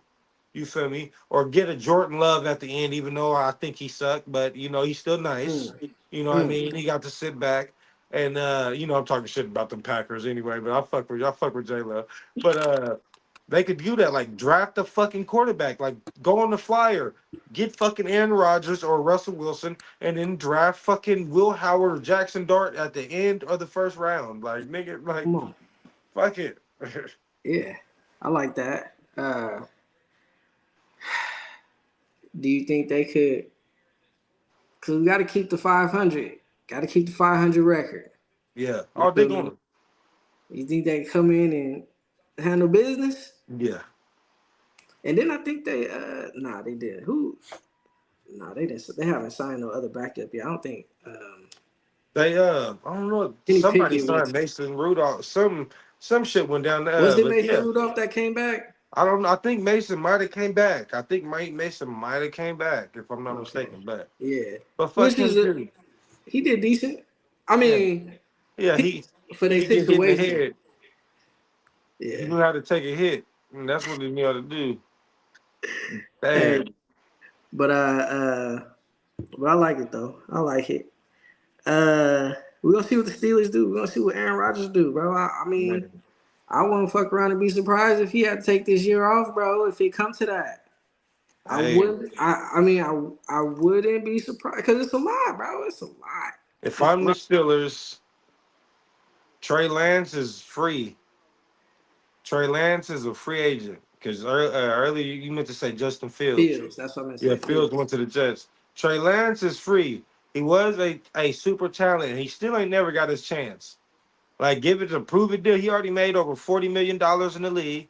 You feel me? Or get a Jordan Love at the end, even though I think he sucked, but he's still nice. Mm, You know what I mm. mean? He got to sit back. And I'm talking shit about them Packers anyway, but I fuck with J Lo. But they could do that, like draft a fucking quarterback, like go on the flyer, get fucking Aaron Rodgers or Russell Wilson, and then draft fucking Will Howard or Jackson Dart at the end of the first round. Like nigga, like Come on. fuck it. Yeah, I like that. Do you think they could? Because we got to keep the 500. Got to keep the 500 record. Yeah. You Oh, they feel me? going. You think they come in and handle business? Yeah. And then I think nah, they did. Who? Nah, they didn't. They haven't signed no other backup yet. I don't think. They I don't know. Kenny Somebody Pickett signed went. Mason Rudolph. Some shit went down there. Was it But Mason yeah, Rudolph that came back? I don't know. I think Mason might have came back. I think Mason might have came back if I'm not Okay. mistaken. But Yeah. fuck Which him is too. he did decent. I Yeah. mean, Yeah. for He their could get hit in the situation. head. He Yeah. knew how to take a hit, and that's what he knew how to do. Hey, Bad. but I like it though. I like it. Uh, we're gonna see what the Steelers do. We're gonna see what Aaron Rodgers do, bro. I mean, Man. I wouldn't fuck around and be surprised if he had to take this year off, bro. If it come to that, I Hey, wouldn't. I mean, I wouldn't be surprised because it's a lot, bro. It's a lot. if It's a I'm the lot. Steelers, Trey Lance is free. Trey Lance is a free agent because earlier you meant to say Justin Fields. Fields. That's what I'm gonna Yeah, say. Fields Fields. went to the Jets. Trey Lance is free. He was a super talent, and he still ain't never got his chance. Like, give it a prove it deal. He already made over $40 million in the league,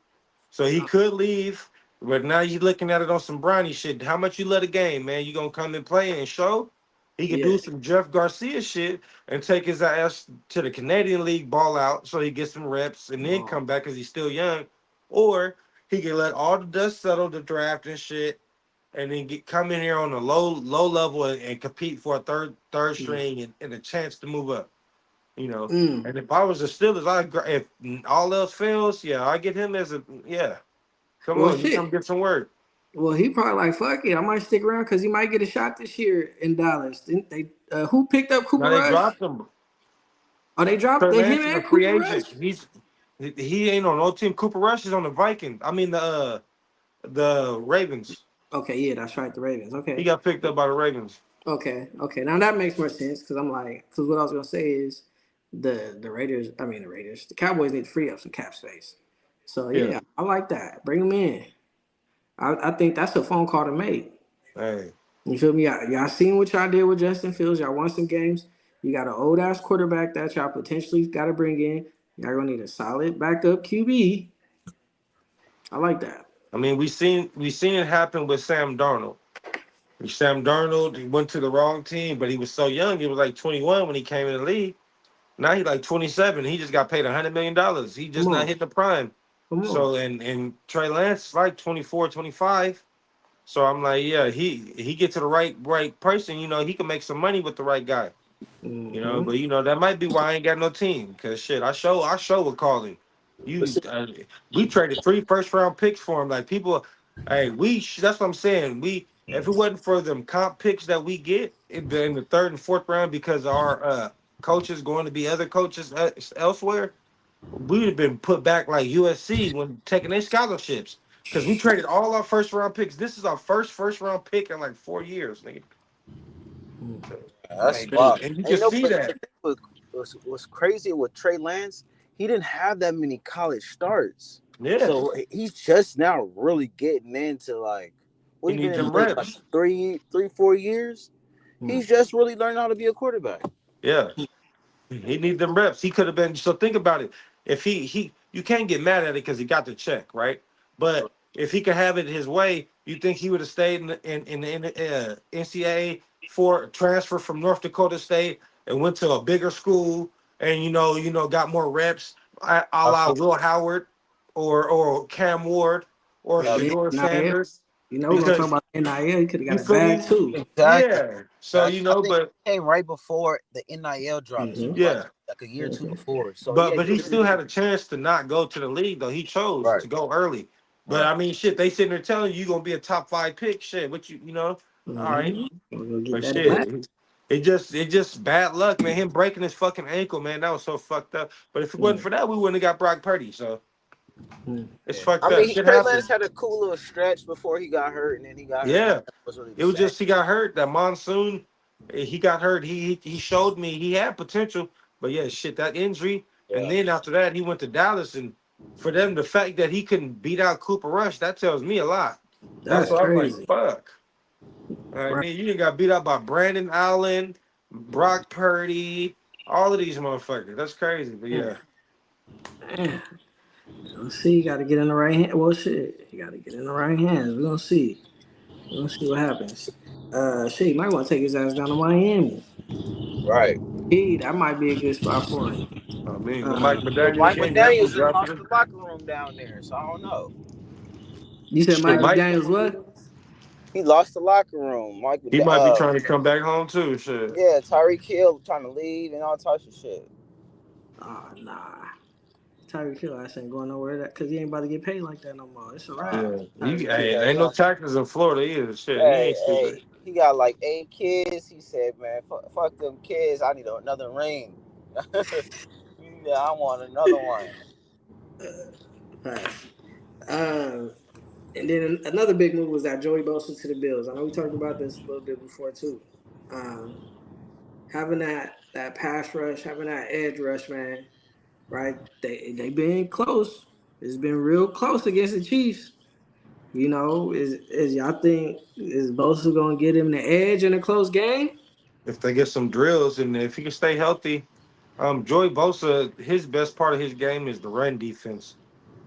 so he could leave. But now you looking at it on some Bronny shit. How much you let a game, man? You gonna come and play and show? He could Yeah. do some Jeff Garcia shit and take his ass to the Canadian League, ball out, so he gets some reps, and then Oh. come back because he's still young. Or he can let all the dust settle, the draft and shit, and then come in here on a low level and compete for a third Mm. string and a chance to move up. You know, Mm. and if I was the Steelers, if all else fails, yeah, I get him as a yeah. Come Well, on, you come shit. get some work. Well, he probably like fuck it. I might stick around because he might get a shot this year in Dallas. Didn't they? Who picked up Cooper Now they Rush? dropped him. Oh, they dropped Trey him Lance is a and free Cooper agent. Rush. He ain't on no team. Cooper Rush is on the Vikings. I mean the Ravens. Okay, yeah, that's right. The Ravens. He Okay. got picked up by the Ravens. Okay. Now that makes more sense because I'm like, because what I was gonna say is the Raiders. I mean the Raiders. The Cowboys need to free up some cap space. So Yeah. yeah, I like that. Bring them in. I think that's a phone call to make. Hey. You feel me? Y'all seen what y'all did with Justin Fields. Y'all won some games. You got an old ass quarterback that y'all potentially got to bring in. Y'all gonna need a solid backup QB. I like that. I mean, we seen it happen with Sam Darnold. Sam Darnold, he went to the wrong team, but he was so young. He was like 21 when he came in the league. Now he's like 27. He just got paid $100 million. He Come just not on, hitting the prime. come on. So and Trey Lance is like 24, 25. So I'm like, yeah, he get to the right person. You know, he can make some money with the right guy. You know, Mm-hmm. but that might be why I ain't got no team. Cause shit, I show with calling. But You see, we traded 3 first round picks for him. Like people, hey, that's what I'm saying. If it wasn't for them comp picks that we get in the third and fourth round because our coaches going to be other coaches elsewhere, we'd have been put back like USC when taking their scholarships. Cause we traded all our first round picks. This is our first round pick in like 4 years, nigga. So, that's like, wild. and you And can you know, see but the that. thing was crazy with Trey Lance. He didn't have that many college starts, Yeah. so he's just now really getting into like what He he been needs in the them league like reps. 4 years. He's just really learning how to be a quarterback. Yeah. He needs them reps. He could have been. So think about it. If you can't get mad at it because he got the check, right? But if he could have it his way, you think he would have stayed in the NCAA for transfer from North Dakota State and went to a bigger school and got more reps, a la Also, Will Howard or Cam Ward or yeah, Yeah, Shador NIL. Sanders, You know we're gonna talk because about NIL. He could have you got a feel bag me? too. exactly. Yeah. So Exactly. I think but it came right before the NIL dropped too, Mm-hmm. like yeah. a year or two Mm-hmm. before. So yeah, But he still had a chance to not go to the league though. He chose right, to go early. But right. I mean, shit, they sitting there telling you gonna be a top 5 pick. Shit, what all right. Mm-hmm. We're gonna get But that black. shit, it just bad luck, man. Him breaking his fucking ankle, man, that was so fucked up. But if it wasn't Mm-hmm. for that, we wouldn't have got Brock Purdy. So it's Yeah. fucked I mean, up. Shit Trey Lance happens. had a cool little stretch before he got hurt, and then he got hurt. Yeah. That was really the It was same. just he got hurt. That monsoon, he got hurt. He showed me he had potential, but yeah, shit, that injury. And Yeah. then after that, he went to Dallas, and for them, the fact that he couldn't beat out Cooper Rush, that tells me a lot. That's That's why I'm like, crazy. fuck. All right, Right. man, you didn't got beat out by Brandon Allen, Brock Purdy, all of these motherfuckers. That's crazy, but yeah, Man. Let's see. You got to get in the right hand. Well, shit. You got to get in the right hands. We're gonna see. We're gonna see what happens. Shit. You might want to take his ass down to Miami. Right. That might be a good spot for him. I mean, when Mike Uh, But McDaniel Mike came, definitely McDaniels just drafted lost him. the locker room down there, so I don't know. you said Shit, Mike Mike, McDaniel's what? He lost the locker room. he might be trying to come back home too. Shit. Yeah, Tyreek Hill trying to leave and all types of shit. Oh, nah. Tyreek Hill ass ain't going nowhere because he ain't about to get paid like that no more. It's a wrap. Yeah, Tyreek Hill. hey, Yeah, ain't no taxes in Florida either. Shit, he ain't stupid. he got like 8 kids. He said, "Man, fuck them kids. I need another ring. Yeah, I want another one." Facts. Um, and then another big move was that Joey Bosa to the Bills. I know we talked about this a little bit before too. Um, having that pass rush, having that edge rush, man. Right? They been close. It's been real close against the Chiefs. Is y'all think is Bosa gonna get him the edge in a close game? if they get some drills and if he can stay healthy. Joey Bosa, his best part of his game is the run defense,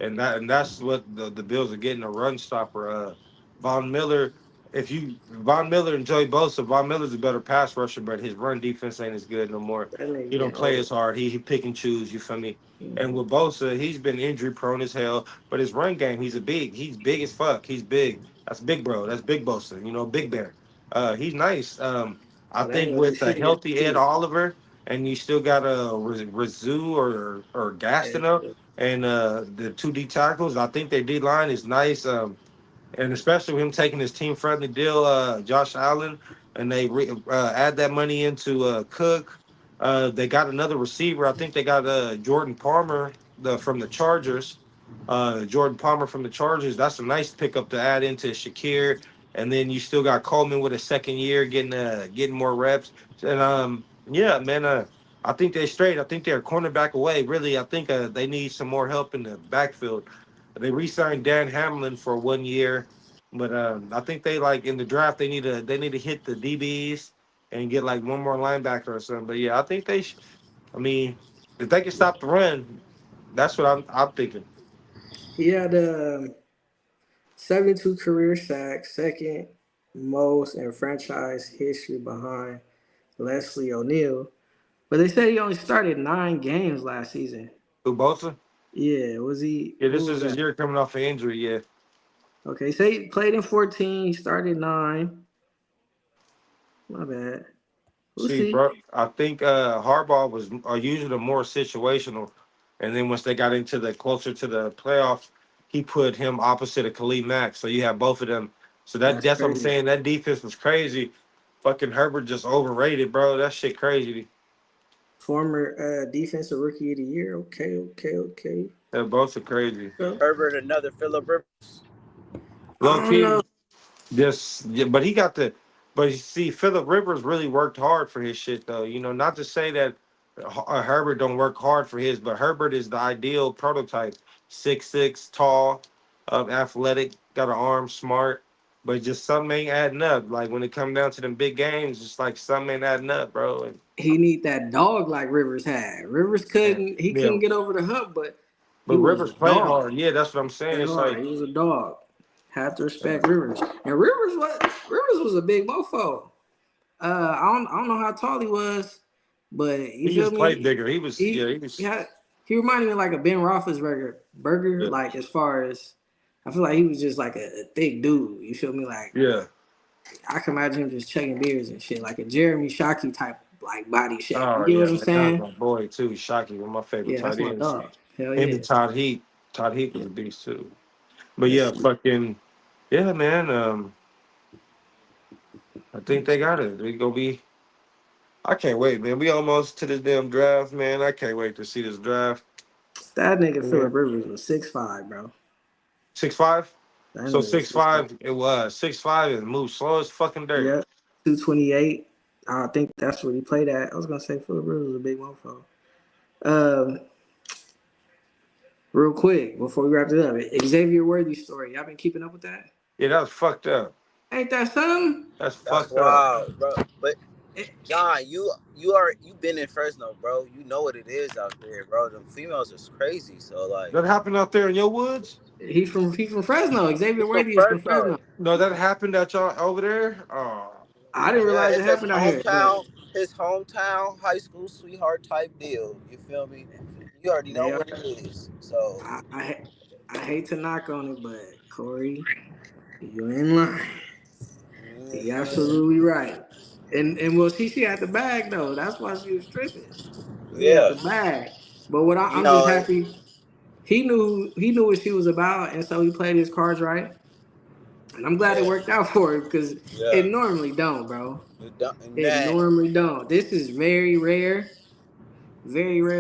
and that's what the Bills are getting, a run stopper. Von Miller, if you Von Miller and Joey Bosa, Von Miller's a better pass rusher, but his run defense ain't as good no more. That nigga He don't getting play old. as hard. He pick and choose. You feel me? And Mhm. with Bosa, he's been injury prone as hell, but his run game, he's big as fuck. He's big. That's big, bro. That's big Bosa. You know, big bear. He's nice. I Oh, they ain't think gonna do with a shit against healthy Ed you. Oliver and you still got a Rizzu or Yeah, Gaston up, and the two D tackles. I think their D line is nice. And especially with him taking his team friendly deal, Josh Allen, and they add that money into Cook. They got another receiver. I think they got Jordan Palmer from the Chargers. Jordan Palmer from the Chargers. That's a nice pickup to add into Shakir. And then you still got Coleman with a second year, getting more reps. And yeah, man, I think they're straight. I think they're a cornerback away. Really, I think they need some more help in the backfield. They re-signed Dan Hamlin for 1 year. But I think they like in the draft they need to hit the DBs and get like one more linebacker or something. But yeah, I think I mean, if they can stop the run, that's what I'm thinking. he had 72 career sacks, second most in franchise history behind Leslie O'Neal. But they said he only started 9 games last season. Who Bosa? Yeah, was he? Yeah, Who this was is his that? year coming off an injury. Yeah. Okay, say he played in 14. He started 9. My bad. We'll See, see. bro, I think Harbaugh was usually more situational, and then once they got into the closer to the playoffs, he put him opposite of Khalil Mack. So you have both of them. So That's that's what I'm crazy. saying. That defense was crazy. Fucking Herbert just overrated, bro. That shit crazy. Former defensive rookie of the year. Okay, okay, okay. They're both are crazy. So, Herbert, another Phillip Rivers. I Low don't know. key, just yeah, but he got the. But you see, Philip Rivers really worked hard for his shit, though. You know, not to say that Herbert don't work hard for his, but Herbert is the ideal prototype. 6'6", tall, athletic, got an arm, smart, but just something ain't adding up. Like when it come down to them big games, just like something ain't adding up, bro. He need that dog like Rivers had. Rivers And couldn't. He yeah, couldn't get over the hump, but he but was a Rivers played dog. hard. Yeah, that's what I'm saying. Played It's hard. like He was a dog. Have to respect Rivers. And Rivers was a big mofo. I don't know how tall he was, but you he feel just played me? bigger. He was yeah, He he was had he reminded me of like a Ben Roethlisberger burger. yeah, Like as far as I feel like he was just like a thick dude. You feel me? Like yeah. I can imagine him just chugging beers and shit, like a Jeremy Shockey type like body shape. You Oh get yeah, what I'm man, that was saying? my boy too. Shockey, one of my favorite Yeah, that's tight my ends. dog. Hell Him yeah. and Todd Heat. Todd Heat was a beast too. But Let's yeah, see. fucking yeah, man. I think they got it. They gonna be. I can't wait, man. We almost to this damn draft, man. I can't wait to see this draft. That nigga Yeah. Philip Rivers was 6'5", bro. 6'5". That So nigga was six 6'5". five. It was 6'5" and moved slow as fucking dirt. Yeah, 228. I think that's what he played at. I was gonna say Philip Rivers was a big mofo. Um, Real quick before we wrap it up, Xavier Worthy story. Y'all been keeping up with that? Yeah, that was fucked up. Ain't that something? That's That's fucked up. wild, bro. But John, you been in Fresno, bro. You know what it is out there, bro. The females is crazy. So like, That happened out there in your woods. He from Fresno. Xavier he's from Worthy is from Fresno. Fresno. No, that happened at y'all over there. Oh, I didn't Yeah, realize it it's his happened out here, but hometown high school sweetheart type deal. You feel me? You already know they are. what it is. So I, I I hate to knock on it, but Corey, you in line. He mhm. absolutely right. And well, she had the bag though. That's why she was tripping. She had Yeah, the bag. But what you I'm just know, happy he knew what she was about, and so he played his cards right. And I'm glad it yeah, worked out for him because yeah. it normally don't, bro. And It that, normally don't. This is very rare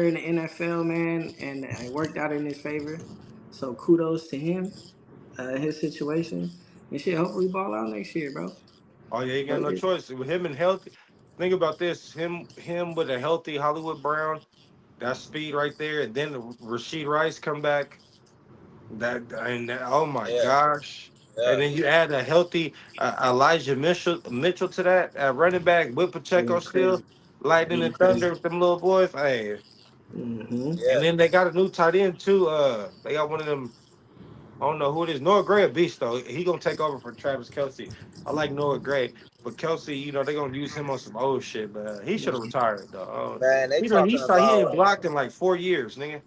in the NFL, man, and it worked out in his favor. So kudos to him, his situation, and shit. Hopefully, ball out next year, bro. oh yeah, he got Hell no yeah. choice. With him and healthy, think about this: him with a healthy Hollywood Brown, that speed right there, and then Rasheed Rice come back. Oh my yeah. gosh, and Yeah. then you add a healthy Elijah Mitchell to that running back with Yeah, Pacheco still crazy. lightning Yeah, and crazy. thunder with them little boys. Hey, Mm-hmm. and Yeah. then they got a new tight end too. They got one of them. I don't know who it is. Noah Gray a beast though. He gonna take over for Travis Kelsey. I like Noah Gray, but Kelsey, they gonna use him on some old shit. But he should have retired though. Man, they He talking he ain't about. blocked in like 4 years, nigga.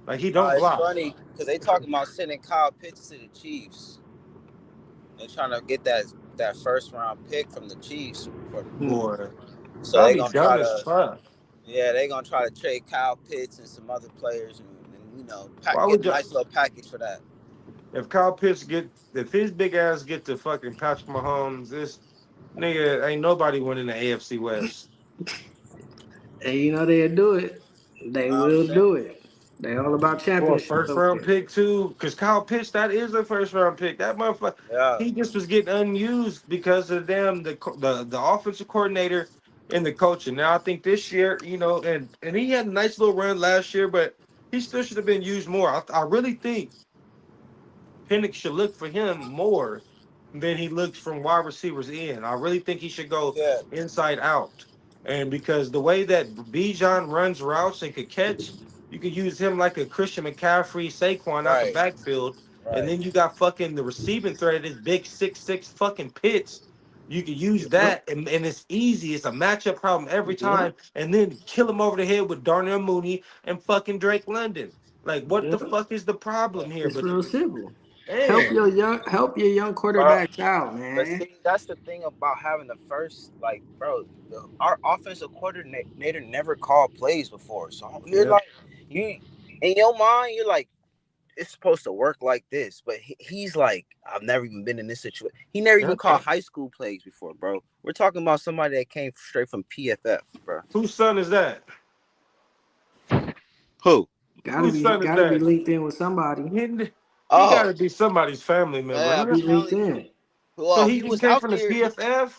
Like he Nah, don't it's block. funny because they talking about sending Kyle Pitts to the Chiefs. They're trying to get that first round pick from the Chiefs for. Hmm. Boy, So that'd they be gonna try dumb as to. fuck. Yeah, they gonna try to trade Kyle Pitts and some other players, and Why get would a you? nice little package for that. If Kyle Pitts if his big ass get to fucking Patrick Mahomes, this nigga ain't nobody winning the AFC West. And they'll do it. You They know what I'm will saying? do it. They all about For a championships first over round there. pick too, because Kyle Pitts, that is a first round pick. That motherfucker, Yeah, he just was getting unused because of the offensive coordinator and the coaching. Now I think this year, and he had a nice little run last year, but he still should have been used more. I really think Penix should look for him more than he looks from wide receivers in. I really think he should go yeah, inside out. And because the way that Bijan runs routes and could catch, you could use him like a Christian McCaffrey, Saquon out the right, backfield. And right. then you got fucking the receiving threat of this big 6'6" fucking Pitts. You could use Yep. that, and it's easy. It's a matchup problem every time. Yep. And then kill him over the head with Darnell Mooney and fucking Drake London. Like, what the Yep. fuck is the problem here? It's But real simple. man, Help your young Bro, quarterbacks out, but man. see, that's the thing about having the first, like, bro, our offensive coordinator never called plays before. So you're yeah, like, you in your mind, you're like, it's supposed to work like this. But he's like, I've never even been in this situation. He never yeah. even called high school plays before, bro. We're talking about somebody that came straight from PFF, bro. Whose son is that? Who? Whose son is Gotta be that? linked in with somebody. He got Oh, to be somebody's family member. yeah, Gotta be linked apparently. in. So Well, he he just was came out from the there. PFF.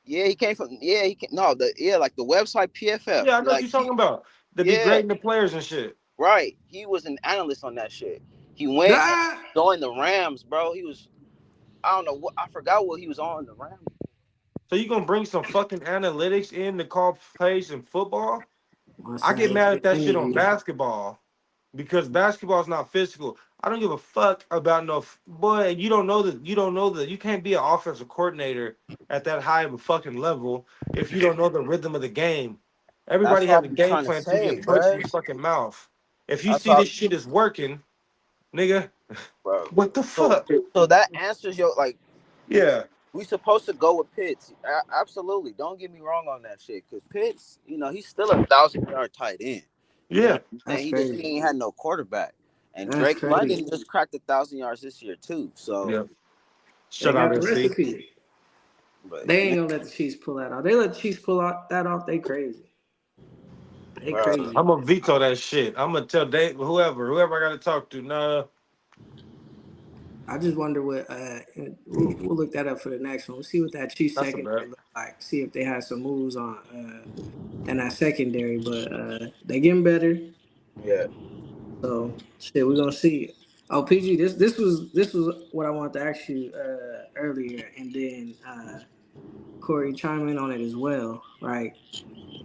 Yeah, he came from. Yeah, he came, no, like the website PFF. Yeah, I know what Like you're talking about. They be yeah, grading the players and shit. right. He was an analyst on that shit. He went and Ah! joined the Rams, bro. He was. I don't know what. I forgot what he was on the Rams. So you gonna bring some fucking analytics in to call plays in football? My I son get was mad in at that an shit on interview. basketball because basketball is not physical. I don't give a fuck about boy. You can't be an offensive coordinator at that high of a fucking level if you don't know the rhythm of the game. That's Everybody what has a I'm game trying to plan to say, get punched in bro. the fucking mouth. If you That's see what, this shit is working, nigga, bro. what the So, fuck? so that answers your like. Yeah, We supposed to go with Pitts. Absolutely. Don't get me wrong on that shit. Cause Pitts, he's still 1,000 yard tight end. You know yeah, what I'm That's saying? He crazy. ain't had no quarterback. And That's Drake crazy. London just cracked 1,000 yards this year too. So, yeah. They Shut out got the SC. recipe. but They ain't man, gonna let the Chiefs pull that off. They let the Chiefs pull out that off. They crazy. They bro, crazy. I'm gonna veto that shit. I'm gonna tell Dave, whoever I gotta talk to. Nah, I just wonder what. We'll look that up for the next one. We'll see what that Chiefs that's a secondary bet. look like. See if they have some moves on in that secondary. But they getting better. yeah, So shit, we're gonna see. Oh, PG, this was what I wanted to ask you earlier, and then Corey chime in on it as well. Right,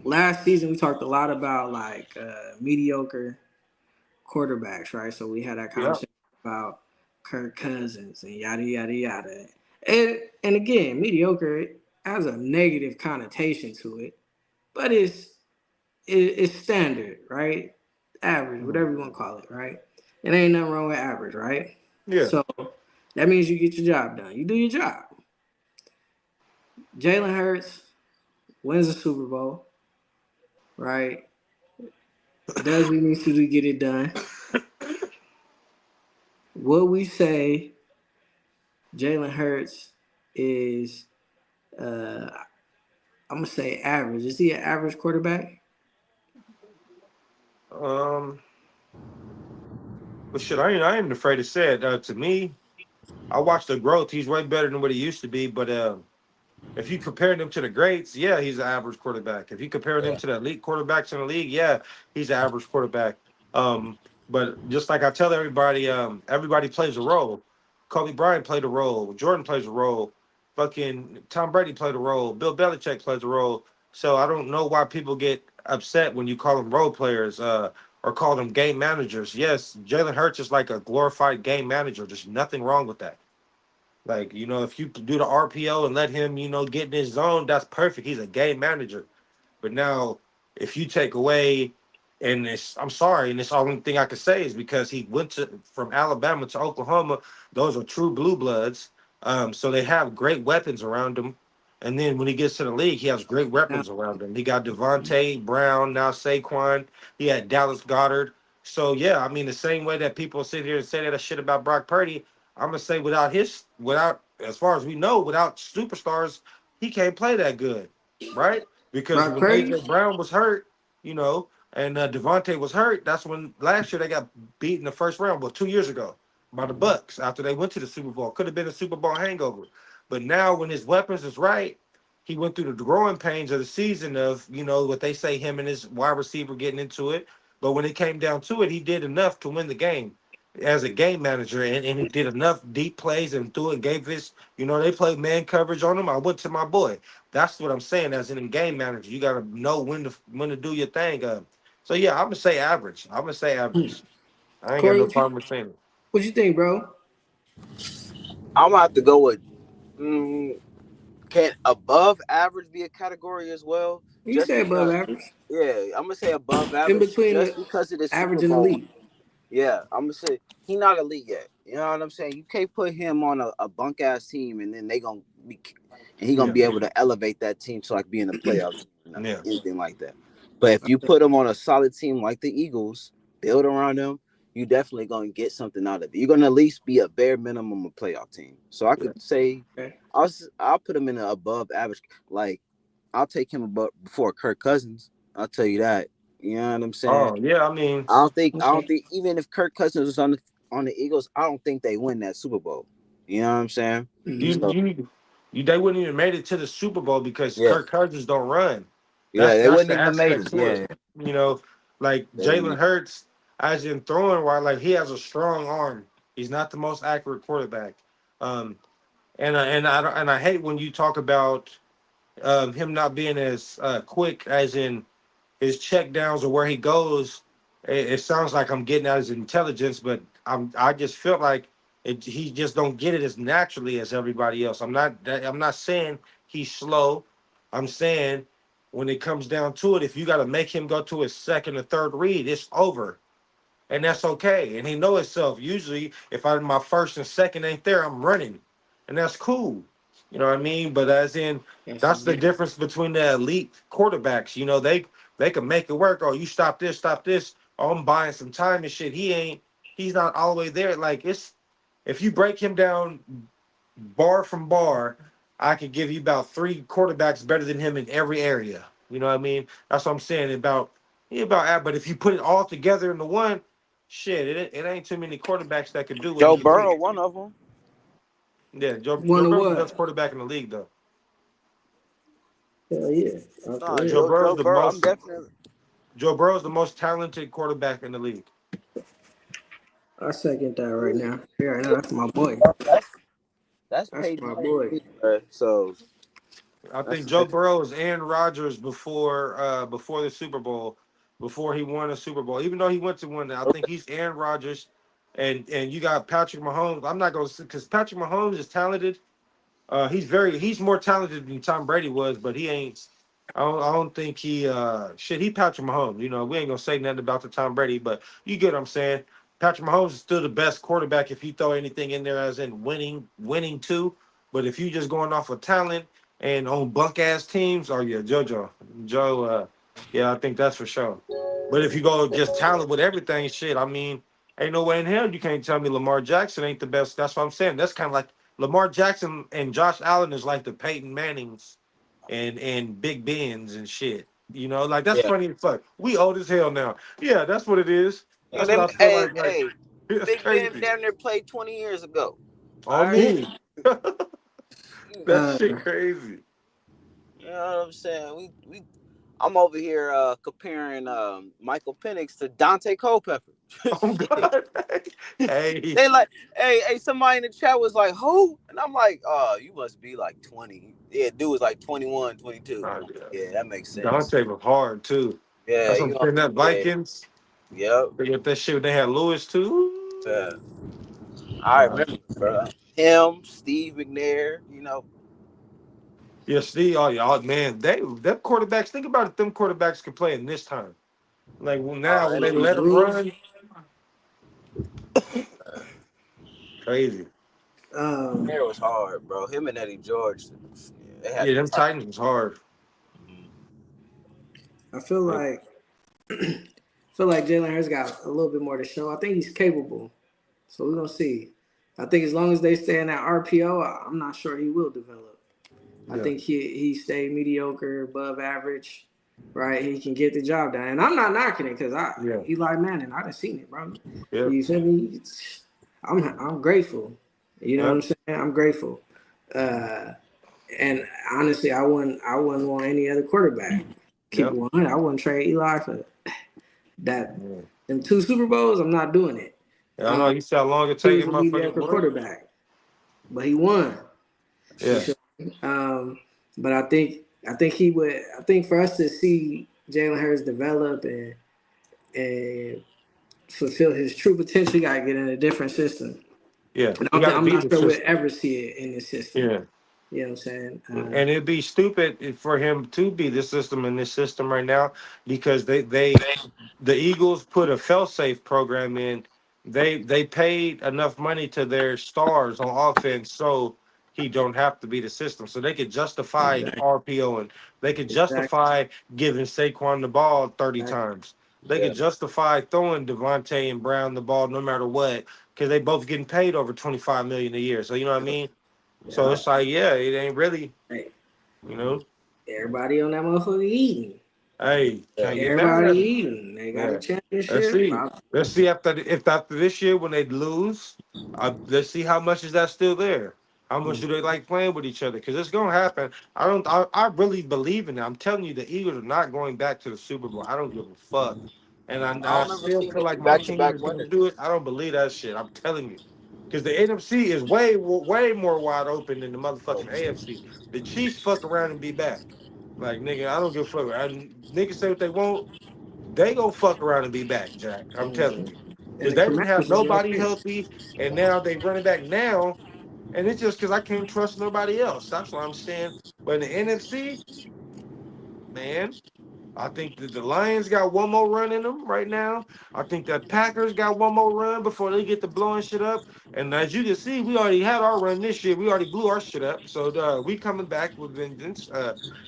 last season we talked a lot about like mediocre quarterbacks, right? So we had that Yeah, conversation about Kirk Cousins and yada yada yada. And again, mediocre has a negative connotation to it, but it's standard, right? Average, whatever you want to call it, right? It ain't nothing wrong with average, right? yeah. So that means you get your job done. You do your job. Jalen Hurts wins the Super Bowl, right? Does what he needs to do to get it done. Will we say Jalen Hurts is I'm gonna say average. Is he an average quarterback? Um, but shit, I ain't afraid to say it. To me, I watched the growth. He's way better than what he used to be. But if you compare him to the greats, yeah, he's an average quarterback. If you compare him yeah, to the elite quarterbacks in the league, yeah, he's an average quarterback. Um, but just like I tell everybody, everybody plays a role. Kobe Bryant played a role. Jordan plays a role. Fucking Tom Brady played a role. Bill Belichick plays a role. So I don't know why people get upset when you call them role players or call them game managers. Yes, Jalen Hurts is like a glorified game manager. There's nothing wrong with that. Like, if you do the RPO and let him, get in his zone, that's perfect. He's a game manager. But now, if you take away, and I'm sorry, and this only thing I can say is because he went from Alabama to Oklahoma. Those are true blue bloods. So they have great weapons around him. And then when he gets to the league, he has great Now, weapons around him. He got Devontae Brown, now Saquon. He had Dallas Goddard. So yeah, I mean the same way that people sit here and say that shit about Brock Purdy, I'm gonna say without as far as we know, without superstars, he can't play that good, right? Because Brock when Purdy. AJ Brown was hurt, and Devontae was hurt, that's when last year they got beat in the first round. Well, 2 years ago by the Bucks after they went to the Super Bowl. Could have been a Super Bowl hangover. But now when his weapons is right, he went through the growing pains of the season of, what they say him and his wide receiver getting into it. But when it came down to it, he did enough to win the game as a game manager, and he did enough deep plays and threw and gave his, they played man coverage on him. I went to my boy. That's what I'm saying. As in a game manager, you gotta know when to do your thing. So yeah, I'm gonna say average. I'm gonna say average. I ain't got Corey, no problem with saying it. what you think, bro? I'm gonna have to go with. Mm, can above average be a category as well? You Just say above because, average, yeah, I'm gonna say above in average between just the because of the Super average and Bowl. elite. Yeah, I'm gonna say he not elite yet. You know what I'm saying? You can't put him on a bunk ass team and then they gonna be and he gonna Yeah, be able to elevate that team to like being a playoff team or nothing, yeah, anything like that. But if you put him on a solid team like the Eagles, build around him, you definitely gonna get something out of it. You're gonna at least be a bare minimum a playoff team. So I Yeah. could say Okay. I'll put him in an above average. Like I'll take him above before Kirk Cousins. I'll tell you that. You know what I'm saying? oh yeah. I mean, I don't Okay. think even if Kirk Cousins was on the Eagles, I don't think they win that Super Bowl. You know what I'm saying? you Mhm. So you they wouldn't even made it to the Super Bowl because yeah, Kirk Cousins don't run. yeah, they That's wouldn't the even made aspect it. to Yeah, it. You know, like they wouldn't Jalen make Hurts, as in throwing, while like he has a strong arm. He's not the most accurate quarterback. Um, and I hate when you talk about him not being as quick as in his check downs or where he goes. It sounds like I'm getting at his intelligence, but I just feel like he just don't get it as naturally as everybody else. I'm not saying he's slow. I'm saying when it comes down to it, if you got to make him go to his second or third read, it's over, and that's okay. And he know himself. Usually, if my first and second ain't there, I'm running, and that's cool. You know what I mean? But as in, Yes, that's the indeed. difference between the elite quarterbacks. They can make it work. Oh, you stop this, stop this. Oh, I'm buying some time and shit. He's not all the way there. Like it's if you break him down bar from bar, I could give you about three quarterbacks better than him in every area. You know what I mean? That's what I'm saying but if you put it all together into one, shit, it ain't too many quarterbacks that could do what he Joe can do. Burrow, one of them. Yeah, Joe One of Burrow's the what? best quarterback in the league, though. Hell yeah. Oh, for No, Joe real. Burrow's Joe the Burrow. I'm most definitely. Joe Burrow's the most talented quarterback in the league. I second that right now. Yeah, right now, that's my boy. That's that's That's Peyton my Manning, boy. bro. So I that's think the Joe next. Burrow is Aaron Rodgers before the Super Bowl, before he won a Super Bowl. Even though he went to win it, I think he's Aaron Rodgers, and you got Patrick Mahomes. I'm not going to because Patrick Mahomes is talented. He's more talented than Tom Brady was, but he ain't. I don't think he Patrick Mahomes. We ain't gonna say nothing about the Tom Brady, but you get what I'm saying. Patrick Mahomes is still the best quarterback if you throw anything in there as in winning too. But if you just going off of talent and on bunk ass teams, oh yeah, Joe, yeah, I think that's for sure. But if you go just talent with everything, shit, I mean, ain't no way in hell you can't tell me Lamar Jackson ain't the best. That's what I'm saying. That's kind of like Lamar Jackson and Josh Allen is like the Peyton Mannings and Big Bens and shit. Like that's Yeah. funny as fuck. We old as hell now. Yeah, that's what it is. Yeah, That's what them, I feel hey, like. Like hey, it's Big Ben crazy. down there played 20 years ago. All On right. me. That Uh, shit crazy. You know what I'm saying? I'm over here comparing Michael Penix to Dante Culpepper. Oh God. Hey. They like, hey, somebody in the chat was like, who? And I'm like, oh, you must be like 20. Yeah, dude was like 21, 22. Oh, yeah. Yeah, that makes sense. Dante was hard too. Yeah, That's what I'm you know, saying. That yeah, Vikings. yep. They got that shit. They had Lewis too. Yeah. I Nah. remember, bro. Him, Steve McNair, you know. Yeah, Steve. Oh, y'all, man. Them quarterbacks. Think about it. Them quarterbacks can play in this time. Like now, when they Eddie let them George. run, crazy. Um, McNair was hard, bro. Him and Eddie George, yeah, they had Yeah, the them type. Titans was hard. I feel Like, like Jalen Hurts got a little bit more to show. I think he's capable. So we're gonna see. I think as long as they stay in that RPO, I'm not sure he will develop. I yeah, think he stayed mediocre, above average, right? He can get the job done, and I'm not knocking it because yeah, Eli Manning, I done seen it, bro. yeah, You feel me? I'm grateful. You know what yeah, I'm saying? I'm grateful. Uh, and honestly, I wouldn't want any other quarterback. Keep yeah. it 100. I wouldn't trade Eli for that. Yeah. Them two Super Bowls, I'm not doing it. I don't know. You see how long it He take was him, a motherfuckers mediocre win? quarterback, but he won. You Yeah, feel me? But I think he would. I think for us to see Jalen Hurts develop and fulfill his true potential, you gotta get in a different system. yeah. And You got to I'm beat not the sure we'll system. ever see it in this system. Yeah. You know what I'm saying? And it'd be stupid for him to be the system in this system right now because the Eagles put a fail-safe program in. They paid enough money to their stars on offense so he don't have to be the system. So they could justify Exactly. RPO and they could Exactly. justify giving Saquon the ball 30 Exactly. times. They Yeah. could justify throwing Devontae and Brown the ball no matter what because they both getting paid over 25 million a year. So you know what I mean? So Yeah. it's like, yeah, it ain't really, Hey, you know. everybody on that motherfucker eating. Hey, Yeah. can't get mad Everybody at him. eating. They got a Yeah. Let's championship. see. Let's see after this year when they lose. Let's see how much is that still there. How much do they like playing with each other? Because it's gonna happen. I don't. I really believe in it. I'm telling you, the Eagles are not going back to the Super Bowl. I don't give a fuck. And I I don't ever still see feel like many my back to team back is gonna winners. do it. I don't believe that shit. I'm telling you. Because the NFC is way more wide open than the motherfucking AFC. The Chiefs fuck around and be back. Like nigga, I don't give a fuck. Niggas say what they want. They go fuck around and be back, Jack. I'm telling Mhm. you. And Because the they didn't have Commanders is right nobody there. healthy, and now they running back now, and it's just because I can't trust nobody else. That's what I'm saying. But in the NFC, man, I think that the Lions got one more run in them right now. I think that Packers got one more run before they get to blowing shit up. And as you can see, we already had our run this year. We already blew our shit up. So we coming back with vengeance.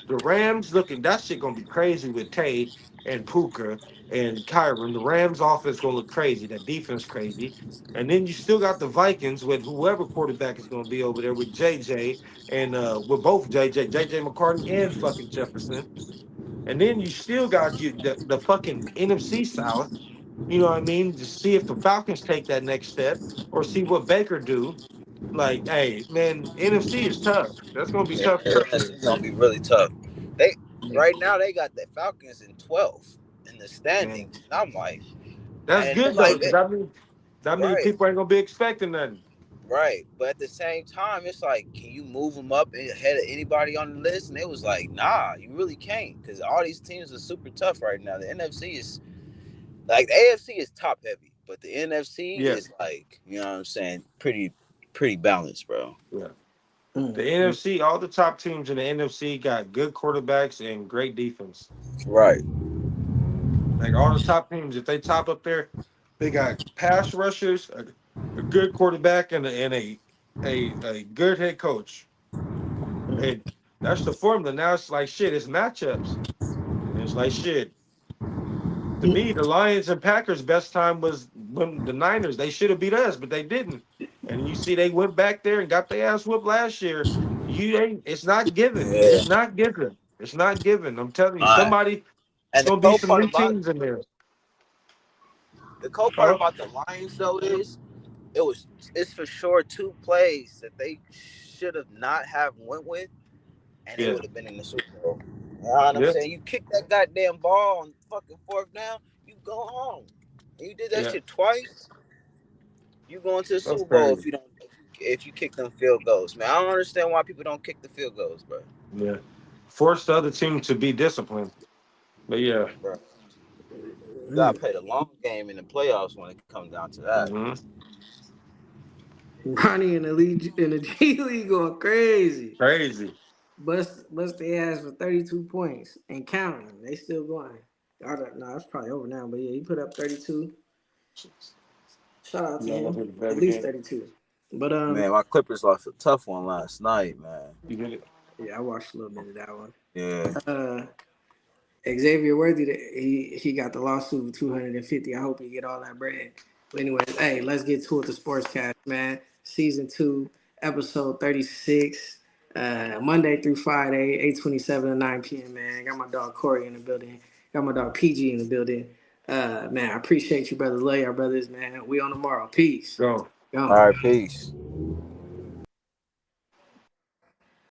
The Rams looking that shit gonna be crazy with Tay and Puka and Kyron. The Rams offense gonna look crazy. That defense crazy. And then you still got the Vikings with whoever quarterback is gonna be over there with JJ and with both JJ McCartney and fucking Jefferson. And then you still got the fucking NFC South. You know what I mean? To see if the Falcons take that next step or see what Baker do. Like, hey, man, NFC is tough. That's gonna be Yeah, tough next year. it's gonna be really tough. They Yeah. right now they got the Falcons in 12th in the Man, standings. And I'm like, that's and good though, like because that means right, people ain't gonna be expecting nothing. right. But at the same time, it's like, can you move them up ahead of anybody on the list? And it was like, nah, you really can't, because all these teams are super tough right now. The NFC is like the AFC is top heavy, but the NFC Yeah, is like, you know what I'm saying, pretty balanced, bro. yeah. The Mhm. NFC, all the top teams in the NFC got good quarterbacks and great defense. Right. Like all the top teams, if they top up there, they got pass rushers, a good quarterback, and a good head coach. And that's the formula. Now it's like shit. It's matchups. And it's like shit. To me, the Lions and Packers' best time was when the Niners. They should have beat us, but they didn't. And you see, they went back there and got their ass whooped last year. You ain't. It's not given. Yeah. It's not given. It's not given. I'm telling you, All right. somebody. It's And gonna be some new teams in there. the cool part Huh? about the Lions though is it's for sure two plays that they should have not have went with, and they Yeah. would have been in the Super Bowl. You know what I'm Yeah, saying? You kick that goddamn ball on fucking fourth down, you go home. And you did that yeah, shit twice. You going to the that's Super Bowl crazy. if you kick them field goals, man. I don't understand why people don't kick the field goals, bro. Yeah, force the other team to be disciplined. But yeah, Bro, you Mm. gotta play the long game in the playoffs when it comes down to that. hmm Ronnie in the G League going crazy. crazy. Bust their ass for 32 points and counting. They still going. I don't know. It's probably over now, but yeah, he put up 32. Shout out You to don't know him. who the At better least game. 32. But Man, my Clippers lost a tough one last night, man. You get it? yeah, I watched a little bit of that one. Yeah. Xavier Worthy, he got the lawsuit for 250. I hope he get all that bread. But anyways, hey, let's get to it. The Sportscast, man. Season 2, episode 36. Monday through Friday, 8:27 to 9 p.m. Man, got my dog Corey in the building. Got my dog PG in the building. Man, I appreciate you, brothers. Love y'all, brothers. Man, we on tomorrow. Peace. Go. All Gone. right, peace.